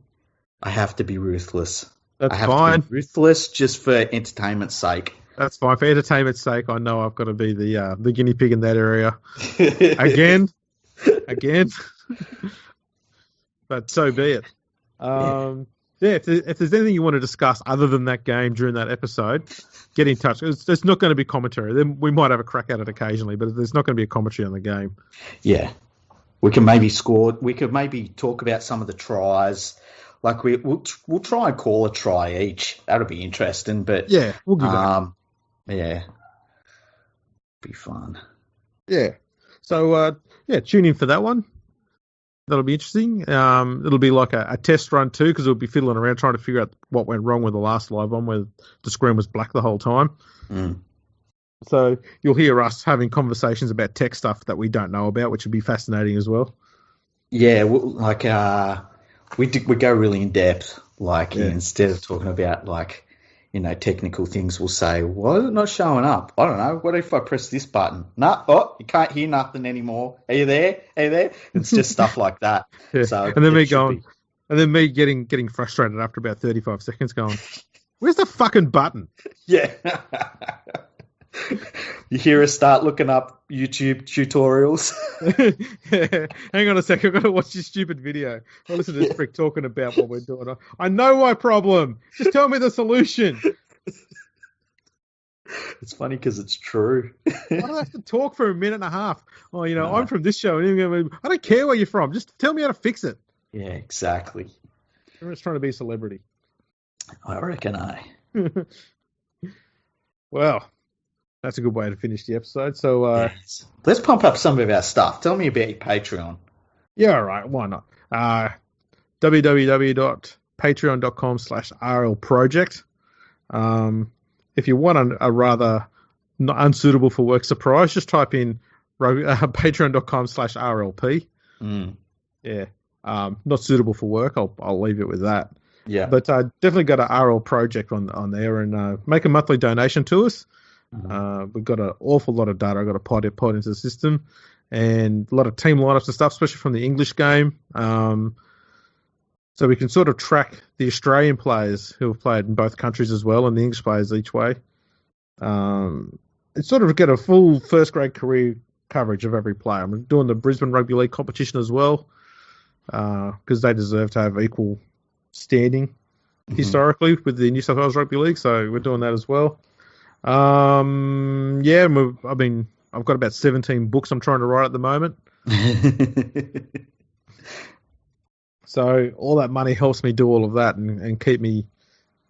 [SPEAKER 2] I have to be ruthless.
[SPEAKER 1] That's fine.
[SPEAKER 2] To be ruthless just for entertainment's sake.
[SPEAKER 1] That's fine. For entertainment's sake, I know I've got to be the guinea pig in that area. Again. But so be it. If there's anything you want to discuss other than that game during that episode, get in touch. There's not going to be commentary. Then we might have a crack at it occasionally, but there's not going to be a commentary on the game.
[SPEAKER 2] Yeah. We can maybe score. We could maybe talk about some of the tries. Like we'll try and call a try each. That'll be interesting. But
[SPEAKER 1] yeah, we'll give that.
[SPEAKER 2] Yeah, be fun.
[SPEAKER 1] Yeah. So tune in for that one. That'll be interesting. It'll be like a test run too, because we'll be fiddling around trying to figure out what went wrong with the last live one, where the screen was black the whole time. So you'll hear us having conversations about tech stuff that we don't know about, which would be fascinating as well. Yeah,
[SPEAKER 2] we go really in depth. Instead of talking about technical things, we'll say, why is it not showing up? I don't know. What if I press this button? You can't hear nothing anymore. Are you there? It's just stuff like that.
[SPEAKER 1] Yeah.
[SPEAKER 2] So
[SPEAKER 1] and then me getting frustrated after about 35 seconds going, where's the fucking button?
[SPEAKER 2] Yeah. You hear us start looking up YouTube tutorials.
[SPEAKER 1] Yeah. Hang on a second, I've got to watch this stupid video. I listen to this prick talking about what we're doing. I know my problem. Just tell me the solution.
[SPEAKER 2] It's funny because it's true.
[SPEAKER 1] I don't have to talk for a minute and a half. Oh, no. I'm from this show. And I don't care where you're from. Just tell me how to fix it.
[SPEAKER 2] Yeah, exactly.
[SPEAKER 1] Everyone's trying to be a celebrity.
[SPEAKER 2] I reckon
[SPEAKER 1] Well, that's a good way to finish the episode. So
[SPEAKER 2] yes. Let's pump up some of our stuff. Tell me about your Patreon.
[SPEAKER 1] Yeah, all right. Why not? www.patreon.com/rlproject. If you want a rather unsuitable for work surprise, just type in patreon.com/rlp. Yeah. Not suitable for work. I'll leave it with that.
[SPEAKER 2] Yeah.
[SPEAKER 1] But definitely got an RL project on there, and make a monthly donation to us. We've got an awful lot of data I've got to pod into the system, and a lot of team lineups and stuff, especially from the English game. So we can sort of track the Australian players who have played in both countries as well, and the English players each way. It's sort of get a full first-grade career coverage of every player. I'm doing the Brisbane Rugby League competition as well, because they deserve to have equal standing historically with the New South Wales Rugby League, so we're doing that as well. I've got about 17 books I'm trying to write at the moment. So all that money helps me do all of that and keep me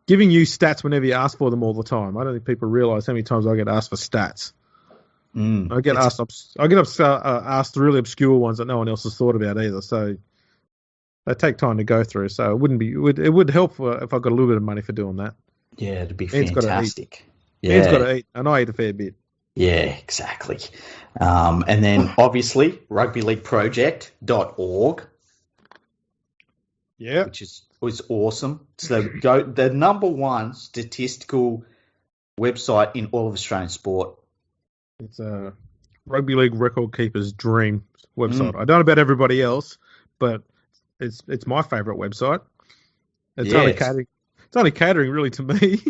[SPEAKER 1] giving you stats whenever you ask for them all the time. I don't think people realise how many times I get asked for stats. I get asked really obscure ones that no one else has thought about either. So they take time to go through. So it would help if I got a little bit of money for doing that.
[SPEAKER 2] Yeah, it'd be fantastic.
[SPEAKER 1] Man's got to eat, and I eat a fair bit.
[SPEAKER 2] Yeah, exactly. And then obviously rugbyleagueproject.org.
[SPEAKER 1] Yeah,
[SPEAKER 2] which is awesome. So the number one statistical website in all of Australian sport.
[SPEAKER 1] It's a rugby league record keeper's dream website. I don't know about everybody else, but it's my favourite website. It's only catering really to me.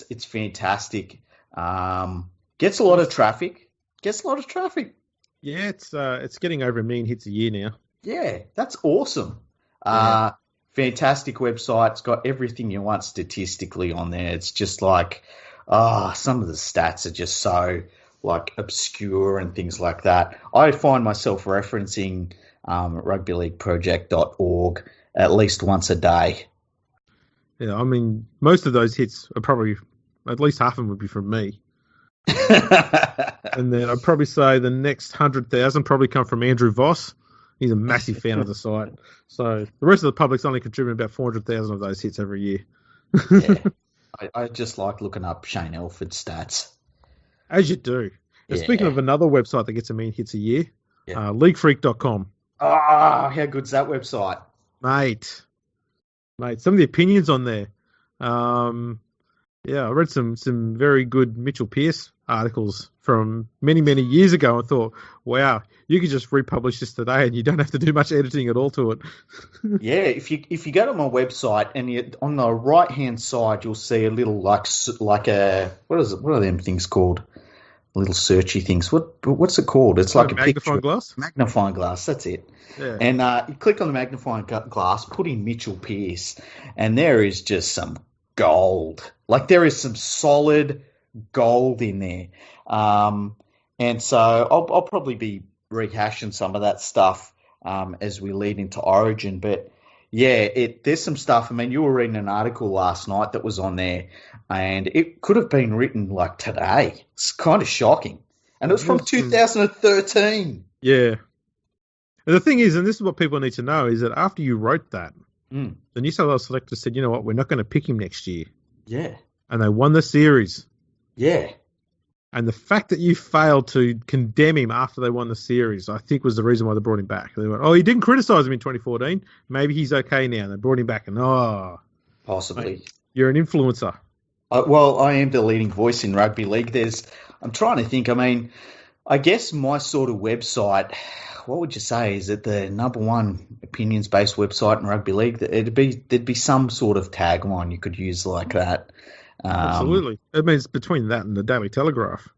[SPEAKER 2] It's fantastic. Gets a lot of traffic. Yeah,
[SPEAKER 1] it's getting over 1 million hits a year now.
[SPEAKER 2] Yeah, that's awesome. Fantastic website. It's got everything you want statistically on there. It's just like, some of the stats are just so like obscure and things like that. I find myself referencing rugbyleagueproject.org at least once a day.
[SPEAKER 1] Yeah, I mean, most of those hits are probably, at least half of them would be from me. And then I'd probably say the next 100,000 probably come from Andrew Voss. He's a massive fan of the site. So the rest of the public's only contributing about 400,000 of those hits every year.
[SPEAKER 2] Yeah. I just like looking up Shane Elford's stats.
[SPEAKER 1] As you do. Yeah. Speaking of another website that gets 1 million hits a year, leaguefreak.com.
[SPEAKER 2] Oh, how good's that website?
[SPEAKER 1] Mate, some of the opinions on there. I read some very good Mitchell Pearce articles from many, many years ago and thought, wow, you could just republish this today and you don't have to do much editing at all to it.
[SPEAKER 2] Yeah, if you go to my website and on the right hand side you'll see a little like a what are them things called? Little searchy things. What's it called? It's like a
[SPEAKER 1] magnifying glass.
[SPEAKER 2] Magnifying glass. That's it. Yeah. And you click on the magnifying glass, put in Mitchell Pearce, and there is just some gold. Like there is some solid gold in there. And so I'll probably be rehashing some of that stuff as we lead into Origin. But yeah, there's some stuff. I mean, you were reading an article last night that was on there, and it could have been written like today. It's kind of shocking. And it was from 2013.
[SPEAKER 1] Yeah. And the thing is, and this is what people need to know, is that after you wrote that, the New South Wales selectors said, you know what, we're not going to pick him next year.
[SPEAKER 2] Yeah.
[SPEAKER 1] And they won the series.
[SPEAKER 2] Yeah.
[SPEAKER 1] And the fact that you failed to condemn him after they won the series, I think, was the reason why they brought him back. They went, he didn't criticise him in 2014. Maybe he's okay now. And they brought him back and,
[SPEAKER 2] possibly.
[SPEAKER 1] Mate, you're an influencer.
[SPEAKER 2] Well, I am the leading voice in rugby league. I'm trying to think. I mean, I guess my sort of website, what would you say? Is it the number one opinions-based website in rugby league? There'd be some sort of tagline you could use like that.
[SPEAKER 1] Absolutely. It means between that and the Daily Telegraph.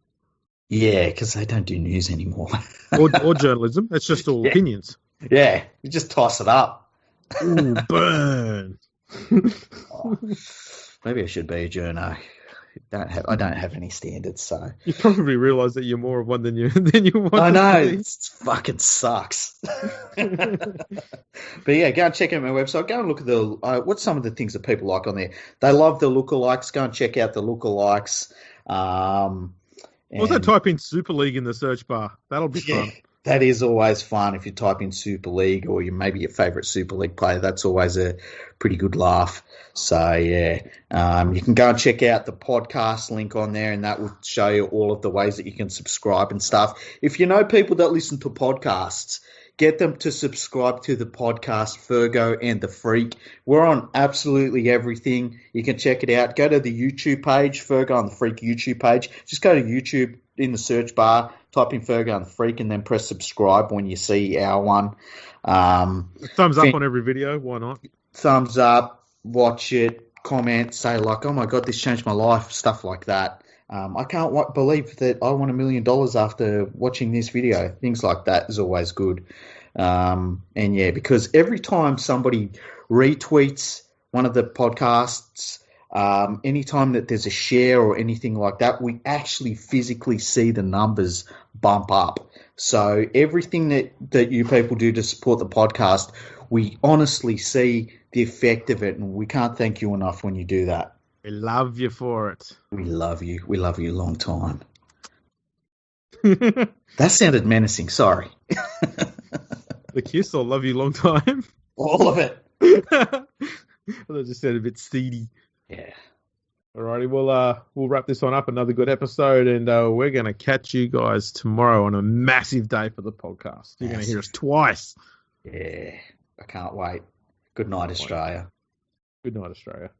[SPEAKER 2] Yeah, because they don't do news anymore.
[SPEAKER 1] or journalism. It's just all opinions.
[SPEAKER 2] Yeah, you just toss it up.
[SPEAKER 1] Ooh, burn.
[SPEAKER 2] Maybe I should be a journo. I don't have any standards, so
[SPEAKER 1] you probably realise that you're more of one than you want.
[SPEAKER 2] I know, it fucking sucks. But yeah, go and check out my website. Go and look at what's some of the things that people like on there. They love the lookalikes. Go and check out the lookalikes.
[SPEAKER 1] Also, type in Super League in the search bar. That'll be fun.
[SPEAKER 2] That is always fun if you type in Super League or maybe your favourite Super League player. That's always a pretty good laugh. So, yeah, you can go and check out the podcast link on there, and that will show you all of the ways that you can subscribe and stuff. If you know people that listen to podcasts, get them to subscribe to the podcast, Fergo and the Freak. We're on absolutely everything. You can check it out. Go to the YouTube page, Fergo and the Freak YouTube page. Just go to YouTube, in the search bar, type in Fergo and the Freak, and then press subscribe when you see our one.
[SPEAKER 1] Thumbs up on every video. Why not?
[SPEAKER 2] Thumbs up, watch it, comment, say like, oh my God, this changed my life, stuff like that. I can't believe that I won $1 million after watching this video. Things like that is always good. And yeah, because every time somebody retweets one of the podcasts, anytime that there's a share or anything like that, we actually physically see the numbers bump up. So everything that you people do to support the podcast, we honestly see the effect of it, and we can't thank you enough when you do that.
[SPEAKER 1] We love you for it.
[SPEAKER 2] We love you. We love you a long time. That sounded menacing. Sorry.
[SPEAKER 1] The kiss or love you long time?
[SPEAKER 2] All of it.
[SPEAKER 1] That just sounded a bit seedy.
[SPEAKER 2] Yeah.
[SPEAKER 1] Alrighty, we'll wrap this one up. Another good episode, and we're going to catch you guys tomorrow on a massive day for the podcast. You're going to hear us twice.
[SPEAKER 2] Yeah. I can't wait. Good night, Australia.
[SPEAKER 1] Good night, Australia.